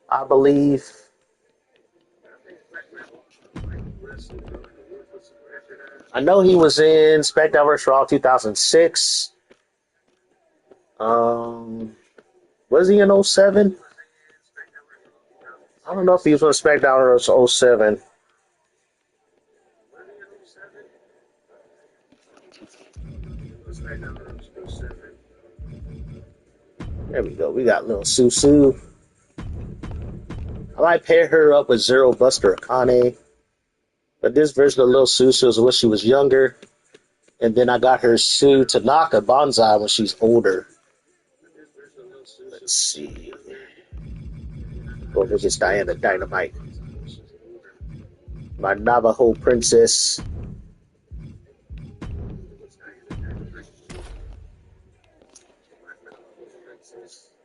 I believe. I know he was in SmackDown vs. Raw 2006. Was he in 07? I don't know if he was on SmackDown or 07. There we go. We got little Susu. I might pair her up with Zero Buster Akane. But this version of Lil Susu is when she was younger. And then I got her Sue Tanaka Banzai when she's older. Let's see. Over just Diana Dynamite. My Navajo princess.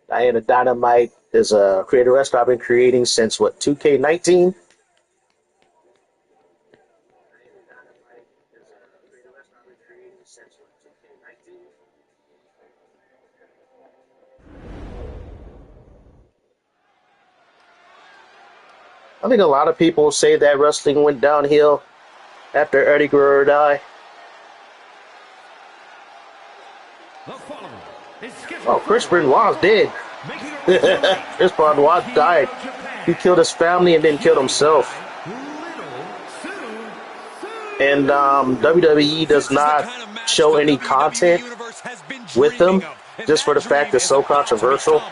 Diana Dynamite is a creator wrestler I've been creating since, 2K19? I think a lot of people say that wrestling went downhill after Eddie Guerrero died. Oh, Chris Benoit's dead. Chris Benoit died. He killed his family and then killed himself. And WWE does not show any content with them, just for the fact it's so controversial.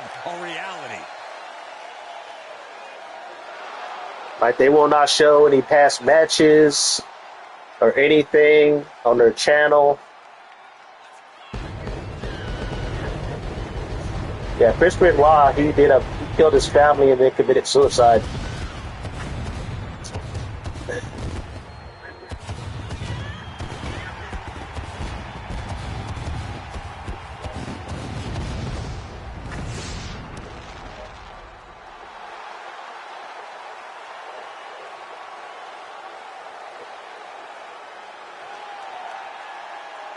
Like, they will not show any past matches or anything on their channel. Yeah, Chris Benoit, he killed his family and then committed suicide.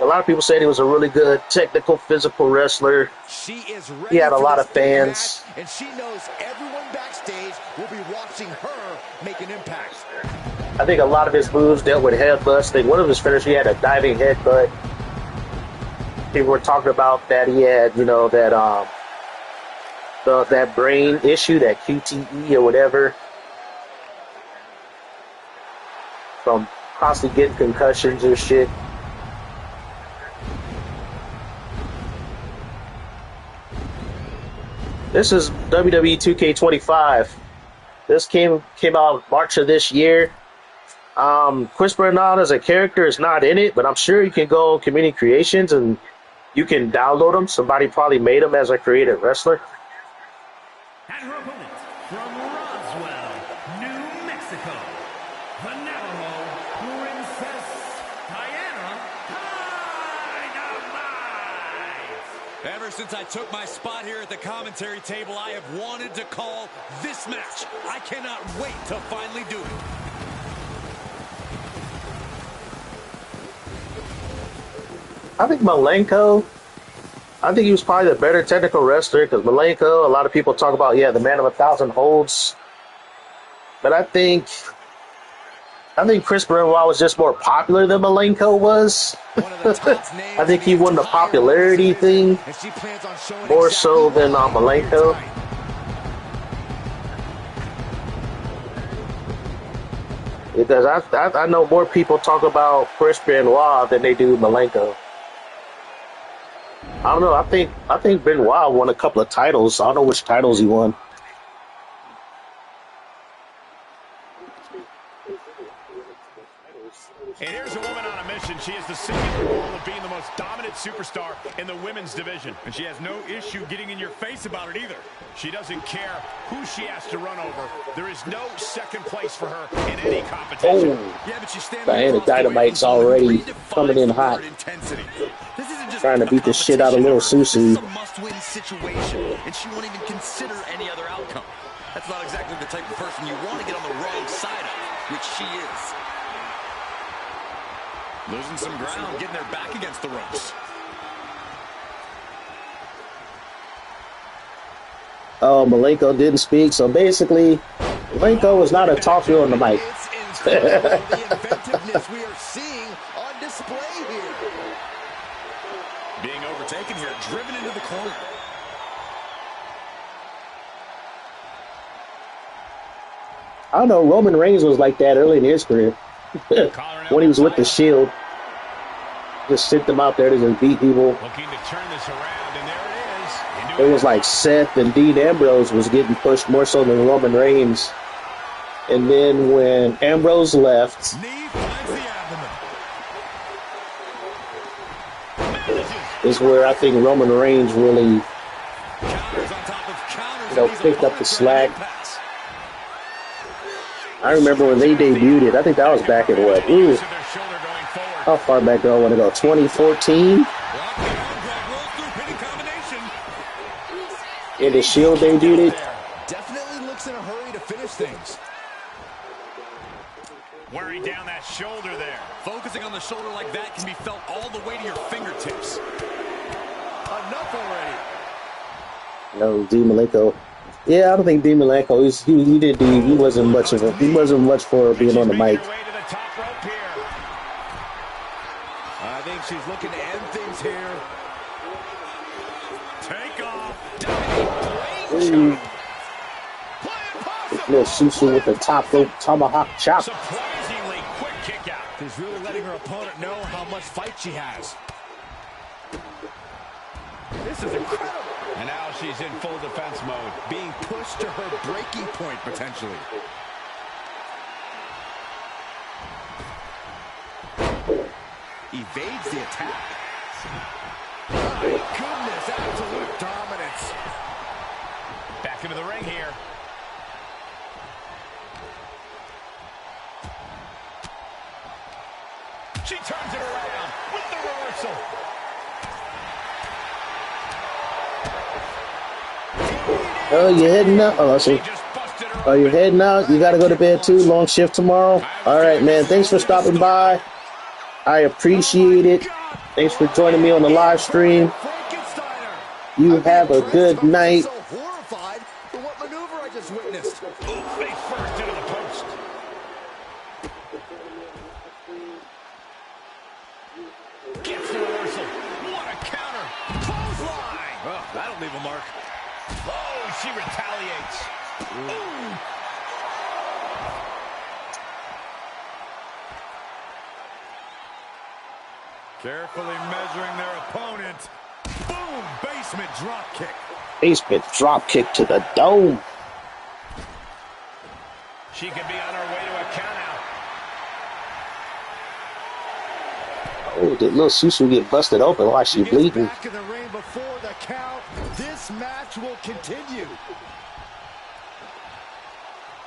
A lot of people said he was a really good technical, physical wrestler. She is ready. He had a for lot this of big fans. match, and she knows everyone backstage will be watching her make an impact. I think a lot of his moves dealt with headbutts. I think one of his finishes, he had a diving headbutt. People were talking about that he had, you know, that that brain issue, that QTE or whatever, from constantly getting concussions or shit. This is WWE 2K25. This came out March of this year. Chris Bernal as a character is not in it, but I'm sure you can go Community Creations and you can download him. Somebody probably made him as a creative wrestler. And her opponent from Roswell, New Mexico, the Navajo Princess Diana Dynamite. Ever since I took my spot here at the commentary table, I have wanted to call this match. I cannot wait to finally do it. I think Malenko, I think he was probably the better technical wrestler because Malenko, a lot of people talk about, yeah, the man of 1,000 holds. But I think Chris Benoit was just more popular than Malenko was. I think he won the popularity thing more so than Malenko. Because I know more people talk about Chris Benoit than they do Malenko. I don't know. I think Benoit won a couple of titles. I don't know which titles he won. And here's a woman on a mission. She has the singular role of being the most dominant superstar in the women's division. And she has no issue getting in your face about it either. She doesn't care who she has to run over. There is no second place for her in any competition. Oh, Yeah, but she's standing Diana across the way Dynamite's from someone who already redefines coming in the hot. word intensity. This isn't just Trying to beat the shit out of competition Little effort. Susie. This is a must-win situation, and she won't even consider any other outcome. That's not exactly the type of person you want to get on the wrong side of, which she is. Losing some ground, getting their back against the ropes. Oh, Malenko didn't speak, so basically, Malenko was not a talker on the mic. It's incredible the inventiveness we are seeing on display here. Being overtaken here, driven into the corner. I don't know, Roman Reigns was like that early in his career. When he was with the Shield. Just sent them out there to just beat people. Looking to turn this around, and there it is. It was like Seth and Dean Ambrose was getting pushed more so than Roman Reigns. And then when Ambrose left, Knee finds the abdomen. is where I think Roman Reigns really, Counters on top of counters. picked up the slack. I remember when they debuted, I think that was back in what? Ooh, how far back do I want to go? 2014? And the Shield debuted it. Definitely looks in a hurry to finish things. Wearing down that shoulder there. Focusing on the shoulder like that can be felt all the way to your fingertips. Enough already. No, Dean Malenko. Yeah, I don't think Dean Malenko. He wasn't much for being on the mic. I think she's looking to end things here. Take off. Little Susu with the top rope tomahawk chop. Surprisingly quick kick out. She's really letting her opponent know how much fight she has. This is incredible. And now she's in full defense mode. Being pushed to her breaking point, potentially. Evades the attack. My goodness, absolute dominance. Back into the ring here. She turns it around with the reversal. Oh, you heading out? Oh, see. Oh, you're heading out? You got to go to bed too? Long shift tomorrow? All right, man. Thanks for stopping by. I appreciate it. Thanks for joining me on the live stream. You have a good night. So horrified for what maneuver I just witnessed. Face first into the post. Gets the reversal. What a counter. Clothesline. Oh, that'll leave a mark. Oh, she retaliates. Ooh. Carefully measuring their opponent. Boom! Basement drop kick. Basement drop kick to the dome. She could be on her way to a countout. Oh, did little Susu get busted open while she bleeding? Back in the ring before the count. This match will continue.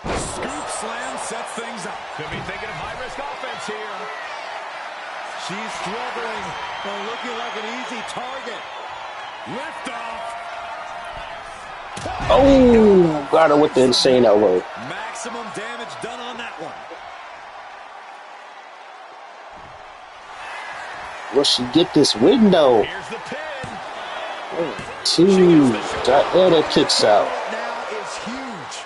Scoop slam sets things up. Could be thinking of high-risk offense here. She's struggling, but looking like an easy target. Lift off. Oh, got her with the insane elbow. Maximum damage done on that one. Will she get this window? Here's the pin. 2. Diana kicks out. Now is huge.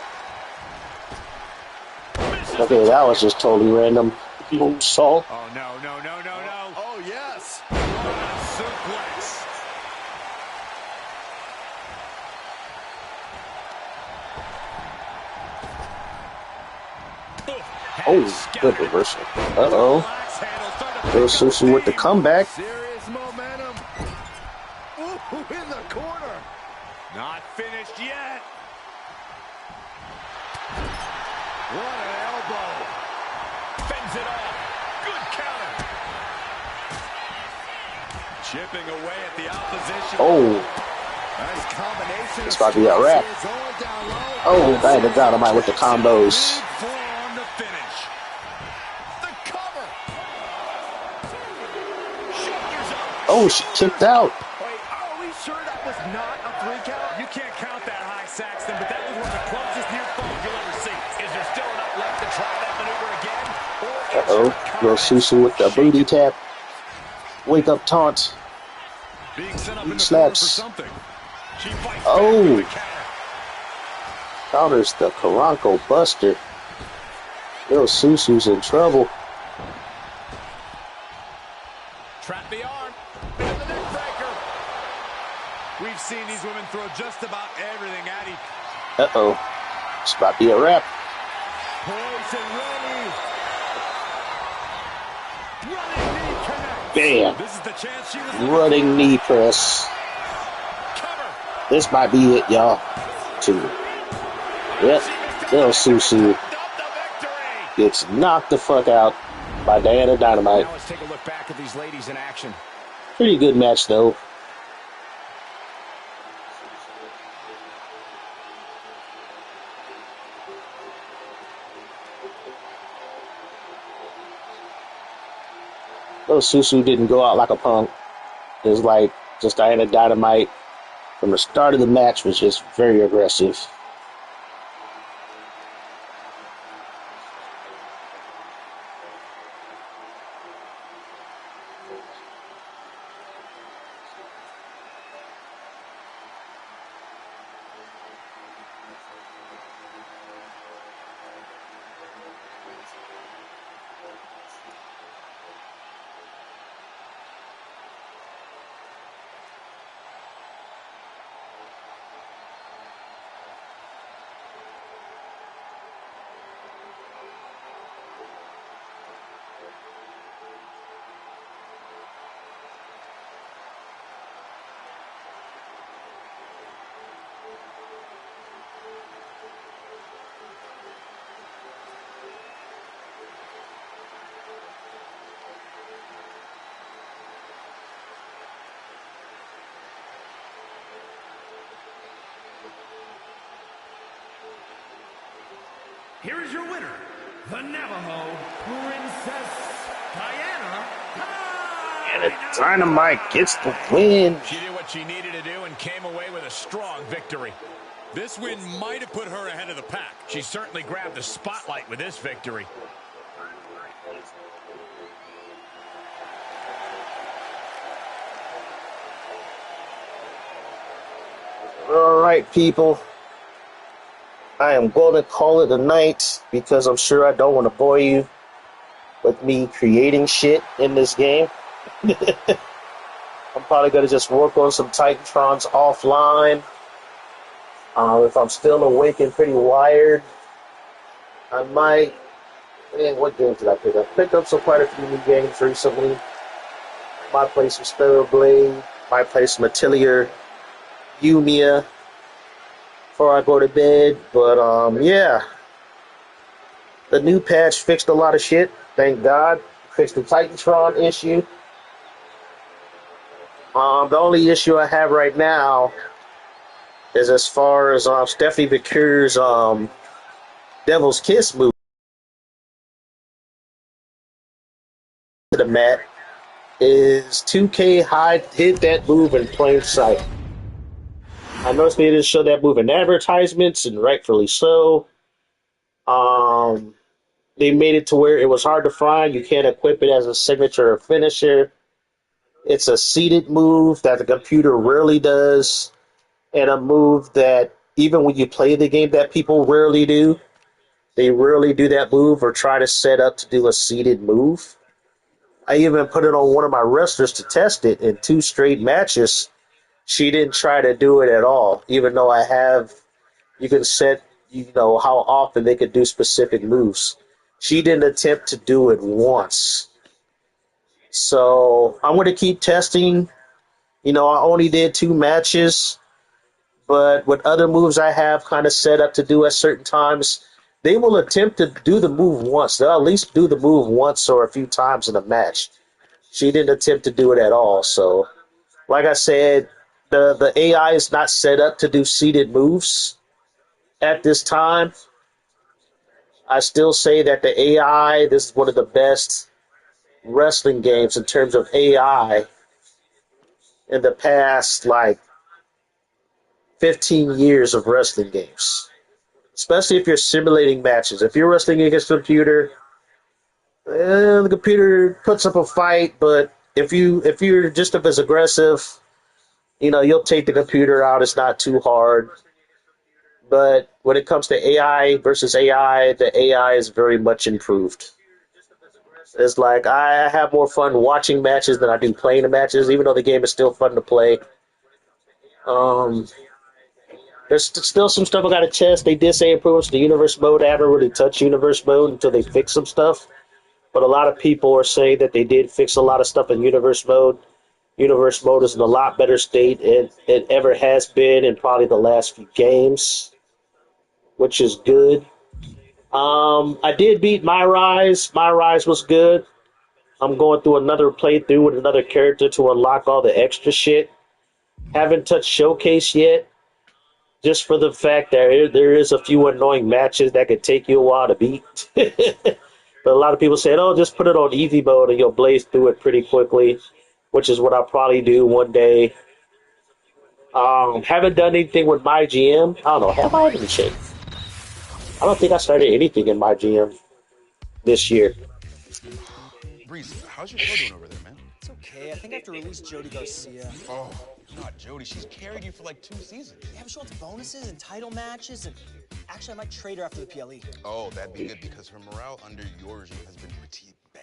Okay, that was just totally random. Moonsault. Oh, no, no, no, no, no. Oh, yes. Suplex. Oh, good reversal. Uh-oh. Little Susu with the comeback. Serious momentum. Ooh, in the corner. Not finished yet. What an elbow. Fends it off. Good counter. Chipping away at the opposition. Oh, Nice combination. it's about to be a wrap. Oh, Diana Dynamite with the combos. Forearm to finish. The cover. Shoulders up. Oh, she kicked out. Wait, are we sure that was not a 3 count? You can't count that high, Saxton, but that was one of the closest near falls you'll ever see. Is there still enough left to try that maneuver again? Or Uh-oh. Little Susu with the booty tap. Wake up taunt. being set up in the Slaps. corner for something. She fights Oh. back with the counter. Counters the Karanko Buster. Little Susu's in trouble. Trap the arm. And the neck breaker. We've seen these women throw just about everything at each. Uh-oh. It's about to be a wrap. Poison ready. Running knee connect. Bam. This is the chance she was Running knee press. cover. This might be it, y'all. 2. Yep. Little Susu Up the victory. gets knocked the fuck out by Diana Dynamite. Now let's take a look back at these ladies in action. Pretty good match, though. Little Susu didn't go out like a punk. It was like just Diana Dynamite from the start of the match was just very aggressive. Here is your winner, the Navajo Princess Diana. And Dynamite gets the win. She did what she needed to do and came away with a strong victory. This win might have put her ahead of the pack. She certainly grabbed the spotlight with this victory. All right, people. I am going to call it a night because I'm sure I don't want to bore you with me creating shit in this game. I'm probably going to just work on some Titantrons offline. If I'm still awake and pretty wired, I might. Man, what games did I pick up? Picked up quite a few new games recently. Might play some Blade. Might play some Atelier Umia before I go to bed. But yeah, the new patch fixed a lot of shit. Thank God. Fixed the Titantron issue. The only issue I have right now is as far as Stephanie Becure's Devil's Kiss move to the mat is 2K hid that move in plain sight. I noticed they didn't show that move in advertisements, and rightfully so. They made it to where it was hard to find. You can't equip it as a signature or finisher. It's a seated move that the computer rarely does, and a move that even when you play the game that people rarely do. They rarely do that move or try to set up to do a seated move. I even put it on one of my wrestlers to test it in 2 straight matches. She didn't try to do it at all, even though you can set, how often they could do specific moves. She didn't attempt to do it once. So I'm going to keep testing. I only did 2 matches, but with other moves I have kind of set up to do at certain times, they will attempt to do the move once. They'll at least do the move once or a few times in a match. She didn't attempt to do it at all. So, like I said, the AI is not set up to do seated moves at this time. I still say that the AI, this is one of the best wrestling games in terms of AI in the past, 15 years of wrestling games. Especially if you're simulating matches. If you're wrestling against a computer, the computer puts up a fight, but if you're just as aggressive, you'll take the computer out. It's not too hard. But when it comes to AI versus AI, the AI is very much improved. It's like I have more fun watching matches than I do playing the matches, even though the game is still fun to play. There's still some stuff I got to test. They did say improvements to the universe mode. I haven't really touched universe mode until they fix some stuff. But a lot of people are saying that they did fix a lot of stuff in universe mode. Universe mode is in a lot better state than it ever has been in probably the last few games, which is good. I did beat My Rise. My Rise was good. I'm going through another playthrough with another character to unlock all the extra shit. Haven't touched Showcase yet, just for the fact that there is a few annoying matches that could take you a while to beat. But a lot of people said, oh, just put it on easy mode and you'll blaze through it pretty quickly, which is what I'll probably do one day. Haven't done anything with my GM. I don't know. Have I even checked? I don't think I started anything in my GM this year. Breeze, how's your toe doing over there, man? It's okay. I think I have to release Jody Garcia. Oh, not Jody. She's carried you for like 2 seasons. Yeah, but she wants bonuses and title matches, and actually, I might trade her after the PLE. Oh, that'd be good because her morale under your regime has been pretty bad.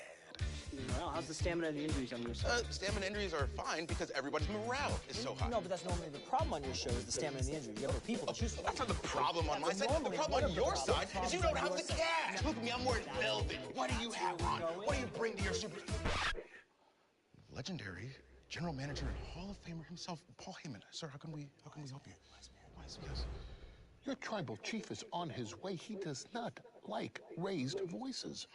Well, how's the stamina and the injuries on your side? Stamina injuries are fine because everybody's morale is so high. No, but that's normally the problem on your show is the stamina and the injury. You have the people to choose from. That's not the problem on my side. The problem on your side is you don't have the cash. Look at me, I'm wearing velvet. What do you have on? What do you bring to your super... Legendary General Manager and Hall of Famer himself, Paul Heyman. Sir, how can we help you? Wise, yes. Your tribal chief is on his way. He does not like raised voices.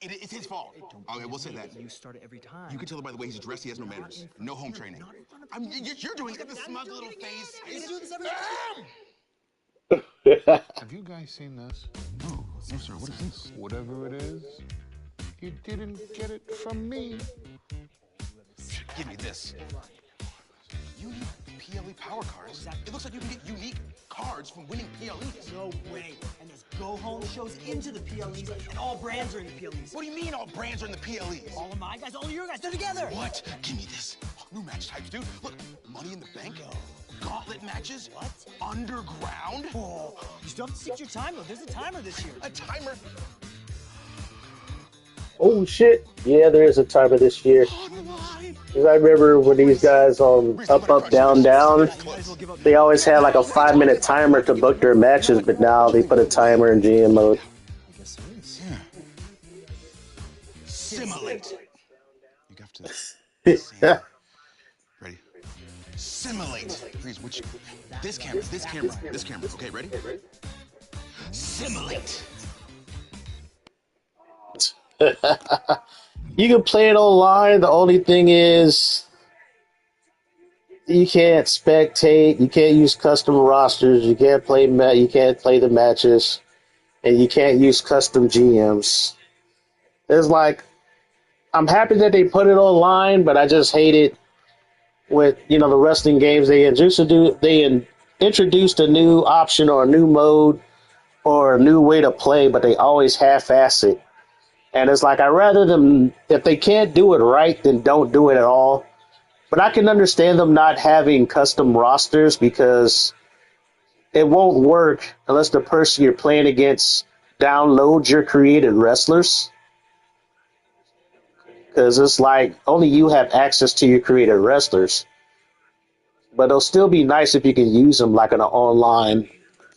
It's his fault. Okay, we'll say that. You start it every time. You can tell by the way he's dressed, he has no manners. No home training. You're doing it. He's got the smug little face. You do this every time. Have you guys seen this? No, sir. What is this? Whatever it is, you didn't get it from me. Give me this. Unique PLE power cards. It looks like you can get unique cards from winning PLEs. No way. And there's go-home shows into the PLEs, and all brands are in the PLEs. What do you mean all brands are in the PLEs? All of my guys, all of your guys, they're together. What? Give me this. New match types, dude. Look, Money in the Bank. Gauntlet matches? What? Underground? Oh, you still have to stick to your timer. There's a timer this year. A timer? Oh shit! Yeah, there is a timer this year. Because I remember when these guys on Up Up Down Down, they always had like a 5-minute timer to book their matches, but now they put a timer in GM mode. I guess it is. Yeah. Simulate. You have to. Ready? Simulate. Freeze, which? This camera. Okay, ready? Simulate. You can play it online. The only thing is you can't spectate. You can't use custom rosters. You can't play. You can't play the matches, and you can't use custom GMs. It's like I'm happy that they put it online, but I just hate it with the wrestling games. They introduced a new option or a new mode or a new way to play, but they always half-ass it. And it's like, I'd rather them, if they can't do it right, then don't do it at all. But I can understand them not having custom rosters because it won't work unless the person you're playing against downloads your created wrestlers. Because it's like, only you have access to your created wrestlers. But it'll still be nice if you can use them like in an online,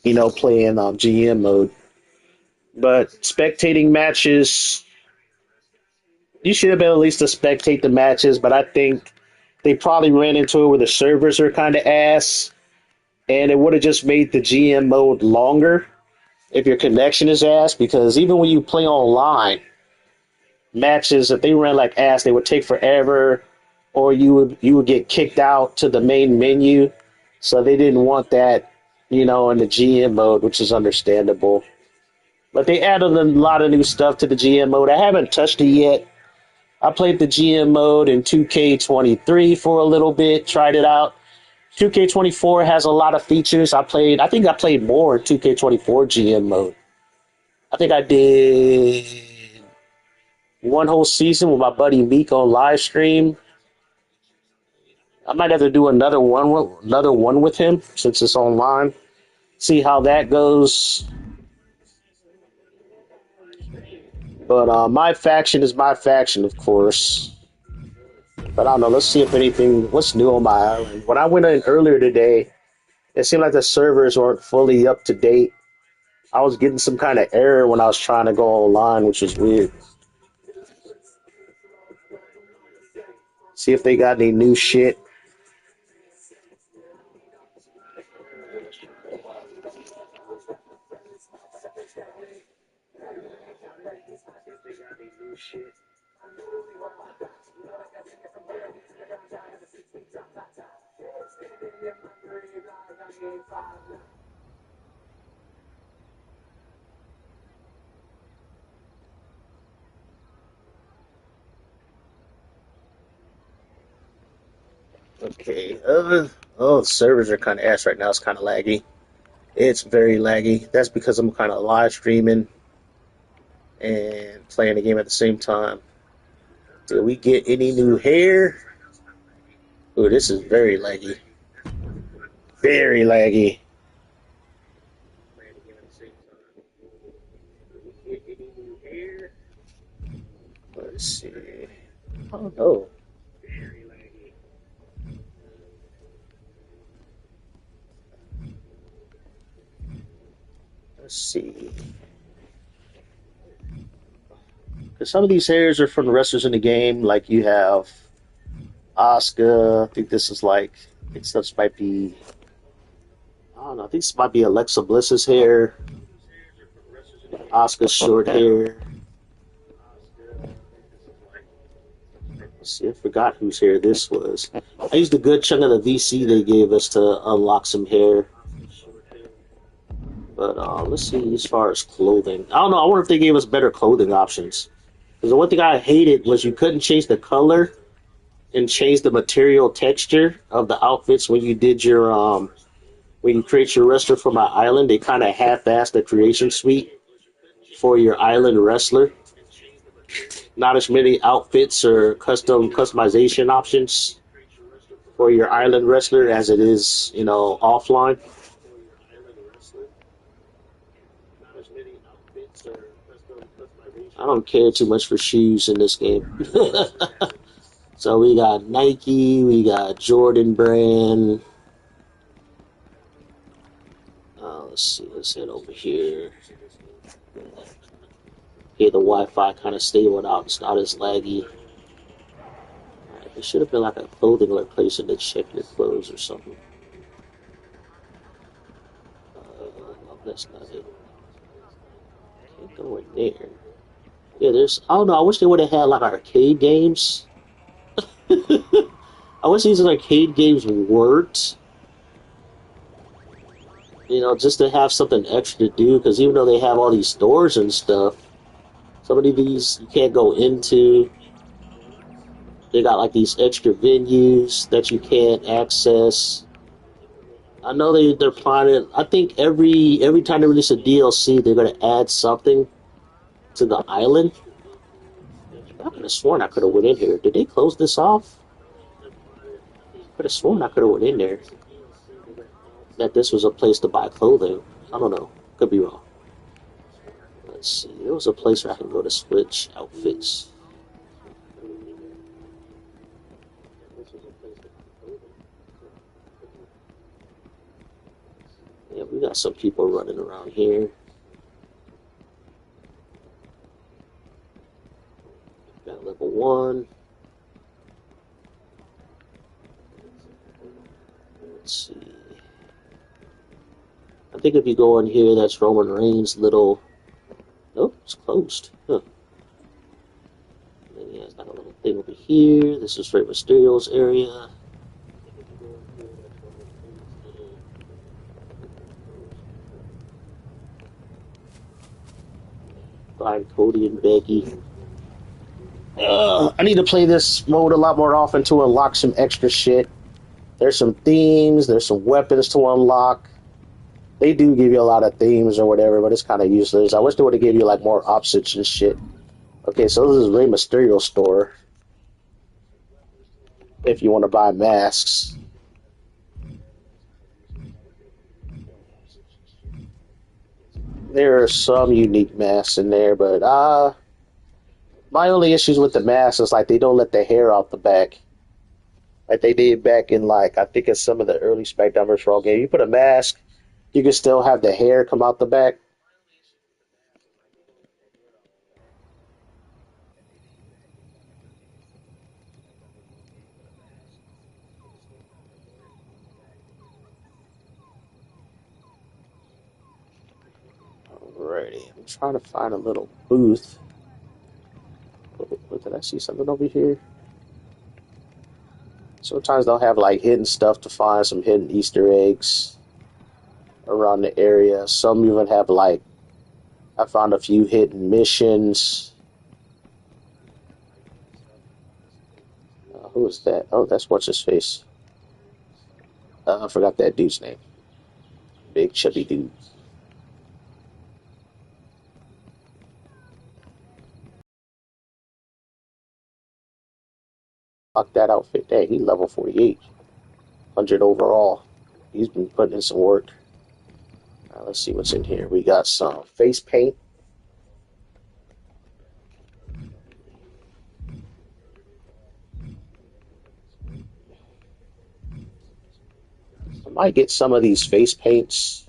playing GM mode. But spectating matches, you should have been at least to spectate the matches, but I think they probably ran into it where the servers are kind of ass, and it would have just made the GM mode longer if your connection is ass, because even when you play online, matches, if they ran like ass, they would take forever, or you would get kicked out to the main menu, so they didn't want that, in the GM mode, which is understandable. But they added a lot of new stuff to the GM mode. I haven't touched it yet. I played the GM mode in 2K23 for a little bit, tried it out. 2K24 has a lot of features. I think I played more in 2K24 GM mode. I think I did one whole season with my buddy Meek on live stream. I might have to do another one with him since it's online. See how that goes. But my faction is my faction, of course. But I don't know. Let's see if what's new on my island. When I went in earlier today, it seemed like the servers weren't fully up to date. I was getting some kind of error when I was trying to go online, which was weird. See if they got any new shit. Okay. The servers are kind of ass right now. It's kind of laggy. It's very laggy. That's because I'm kind of live streaming and playing the game at the same time. Did we get any new hair? Ooh, this is very laggy. Very laggy. Let's see. Oh no. Let's see. Because some of these hairs are from the wrestlers in the game. Like you have Asuka. I think this is like, I think this might be, I don't know, I think this might be Alexa Bliss's hair. Asuka's short hair. Let's see, I forgot whose hair this was. I used a good chunk of the VC they gave us to unlock some hair. But let's see as far as clothing. I don't know, I wonder if they gave us better clothing options. Because the one thing I hated was you couldn't change the color and change the material texture of the outfits when you did your when you create your wrestler for my island. They kind of half-assed the creation suite for your island wrestler. Not as many outfits or customization options. for your island wrestler as it is, offline. I don't care too much for shoes in this game. So we got Nike, we got Jordan brand. Let's see, let's head over here. Here the Wi-Fi kind of stable out, it's not as laggy. Alright, there should have been like a clothing location to check your clothes or something. No, that's not it. Can't go in there. Yeah, I don't know, I wish they would have had like arcade games. I wish these arcade games worked. Just to have something extra to do, because even though they have all these stores and stuff, some of these you can't go into. They got like these extra venues that you can't access. I know they're planning. I think every time they release a DLC, they're gonna add something to the island. I could have sworn I could have went in here. Did they close this off? I could have sworn I could have went in there. That this was a place to buy clothing. I don't know. Could be wrong. Let's see. There was a place where I can go to switch outfits. Yeah, we got some people running around here. Got level 1. Let's see. I think if you go in here, that's Roman Reigns' little... Nope, it's closed. Huh. And then he has got a little thing over here. This is Rey Mysterio's area. Find Cody and Becky. I need to play this mode a lot more often to unlock some extra shit. There's some themes, there's some weapons to unlock. They do give you a lot of themes or whatever, but it's kind of useless. I wish they would have given you like more options and shit. Okay, so this is Rey Mysterio store. If you want to buy masks. There are some unique masks in there, but my only issues with the masks is like they don't let the hair off the back. Like they did back in I think it's some of the early SmackDown vs. Raw game. You put a mask, you can still have the hair come out the back. Alrighty, I'm trying to find a little booth. Did I see something over here? Sometimes they'll have hidden stuff to find, some hidden Easter eggs around the area. Some even have I found a few hidden missions. Who is that? Oh, that's what's his face. I forgot that dude's name. Big chubby dude. Fuck that outfit. Hey, he's level 48. 100 overall. He's been putting in some work. Let's see what's in here. We got some face paint. I might get some of these face paints.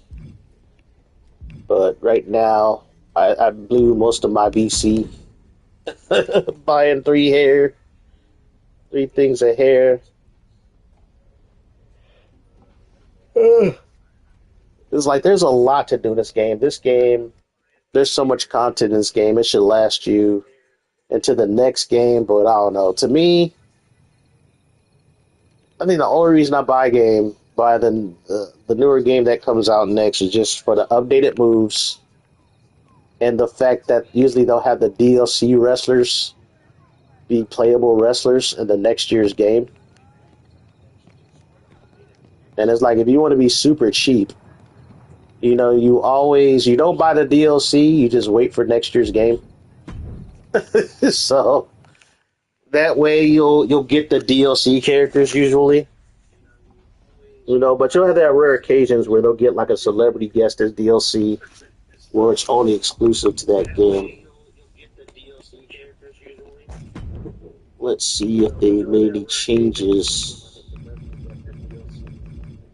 But right now, I blew most of my VC. Buying 3 things of hair. It's there's a lot to do in this game. There's so much content in this game. It should last you into the next game, but I don't know. To me, I think the only reason I buy the newer game that comes out next is just for the updated moves and the fact that usually they'll have the DLC wrestlers be playable wrestlers in the next year's game. And it's if you want to be super cheap, you don't buy the DLC, you just wait for next year's game. So that way you'll get the DLC characters usually. But you'll have that rare occasions where they'll get like a celebrity guest as DLC, where it's only exclusive to that game. Let's see if they made any changes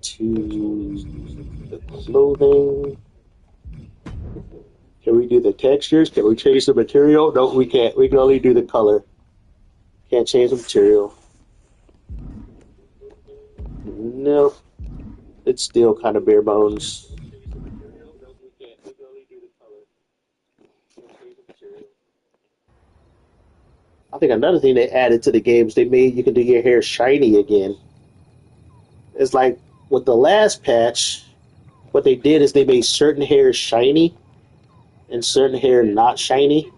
to the clothing. Can we do the textures? Can we change the material? No, we can't. We can only do the color. Can't change the material. Nope. It's still kind of bare bones. I think another thing they added to the games, they made you can do your hair shiny again. It's like with the last patch, what they did is they made certain hair shiny and certain hair not shiny.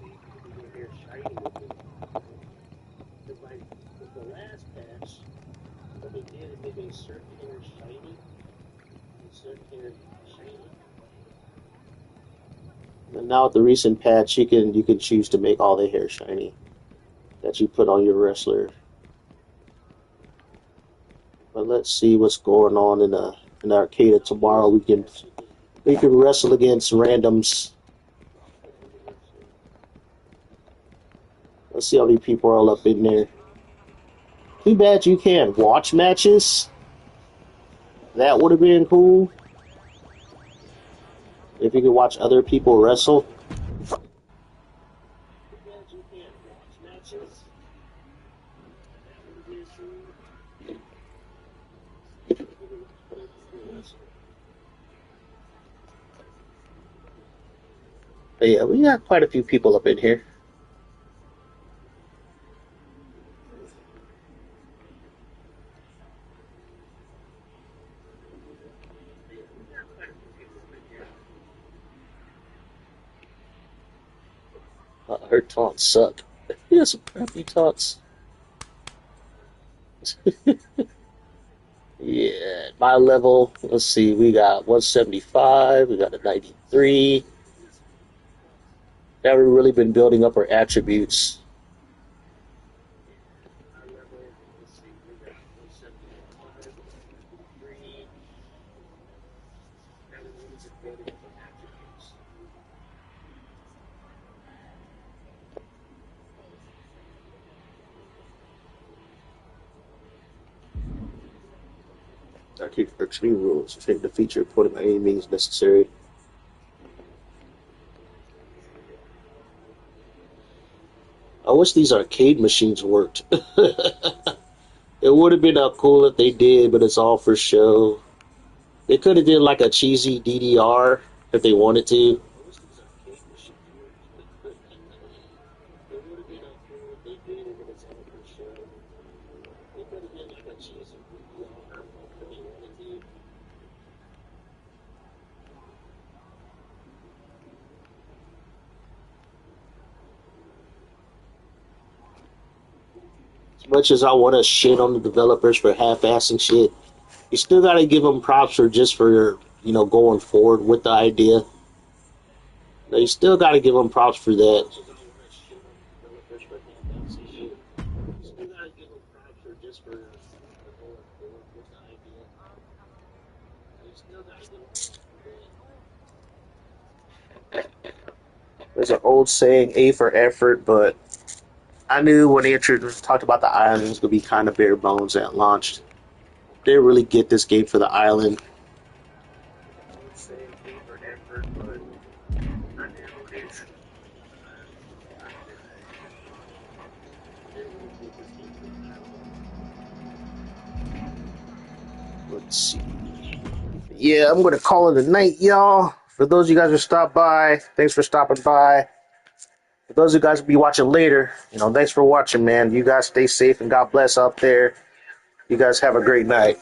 And now with the recent patch, you can choose to make all the hair shiny that you put on your wrestler. But let's see what's going on in the arcade tomorrow. We can wrestle against randoms. Let's see how many people are all up in there. Too bad you can't watch matches. That would have been cool. If you could watch other people wrestle. But yeah, we got quite a few people up in here. Her taunts suck. Yeah, some crappy taunts. Yeah, my level, let's see, we got 175, we got a 93. Never really been building up our attributes. Arcade for extreme rules. Change the feature opponent by any means necessary. I wish these arcade machines worked. It would have been cool if they did, but it's all for show. They could have did like a cheesy DDR if they wanted to. As much as I want to shit on the developers for half-assing shit, you still got to give them props for just for going forward with the idea. You still got to give them props for that. There's an old saying, A for effort, but I knew when they talked about the island, it was going to be kind of bare bones at launch. They didn't really get this game for the island. Let's see. Yeah, I'm going to call it a night, y'all. For those of you guys who stopped by, thanks for stopping by. For those of you guys who will be watching later, thanks for watching, man. You guys stay safe and God bless out there. You guys have a great night.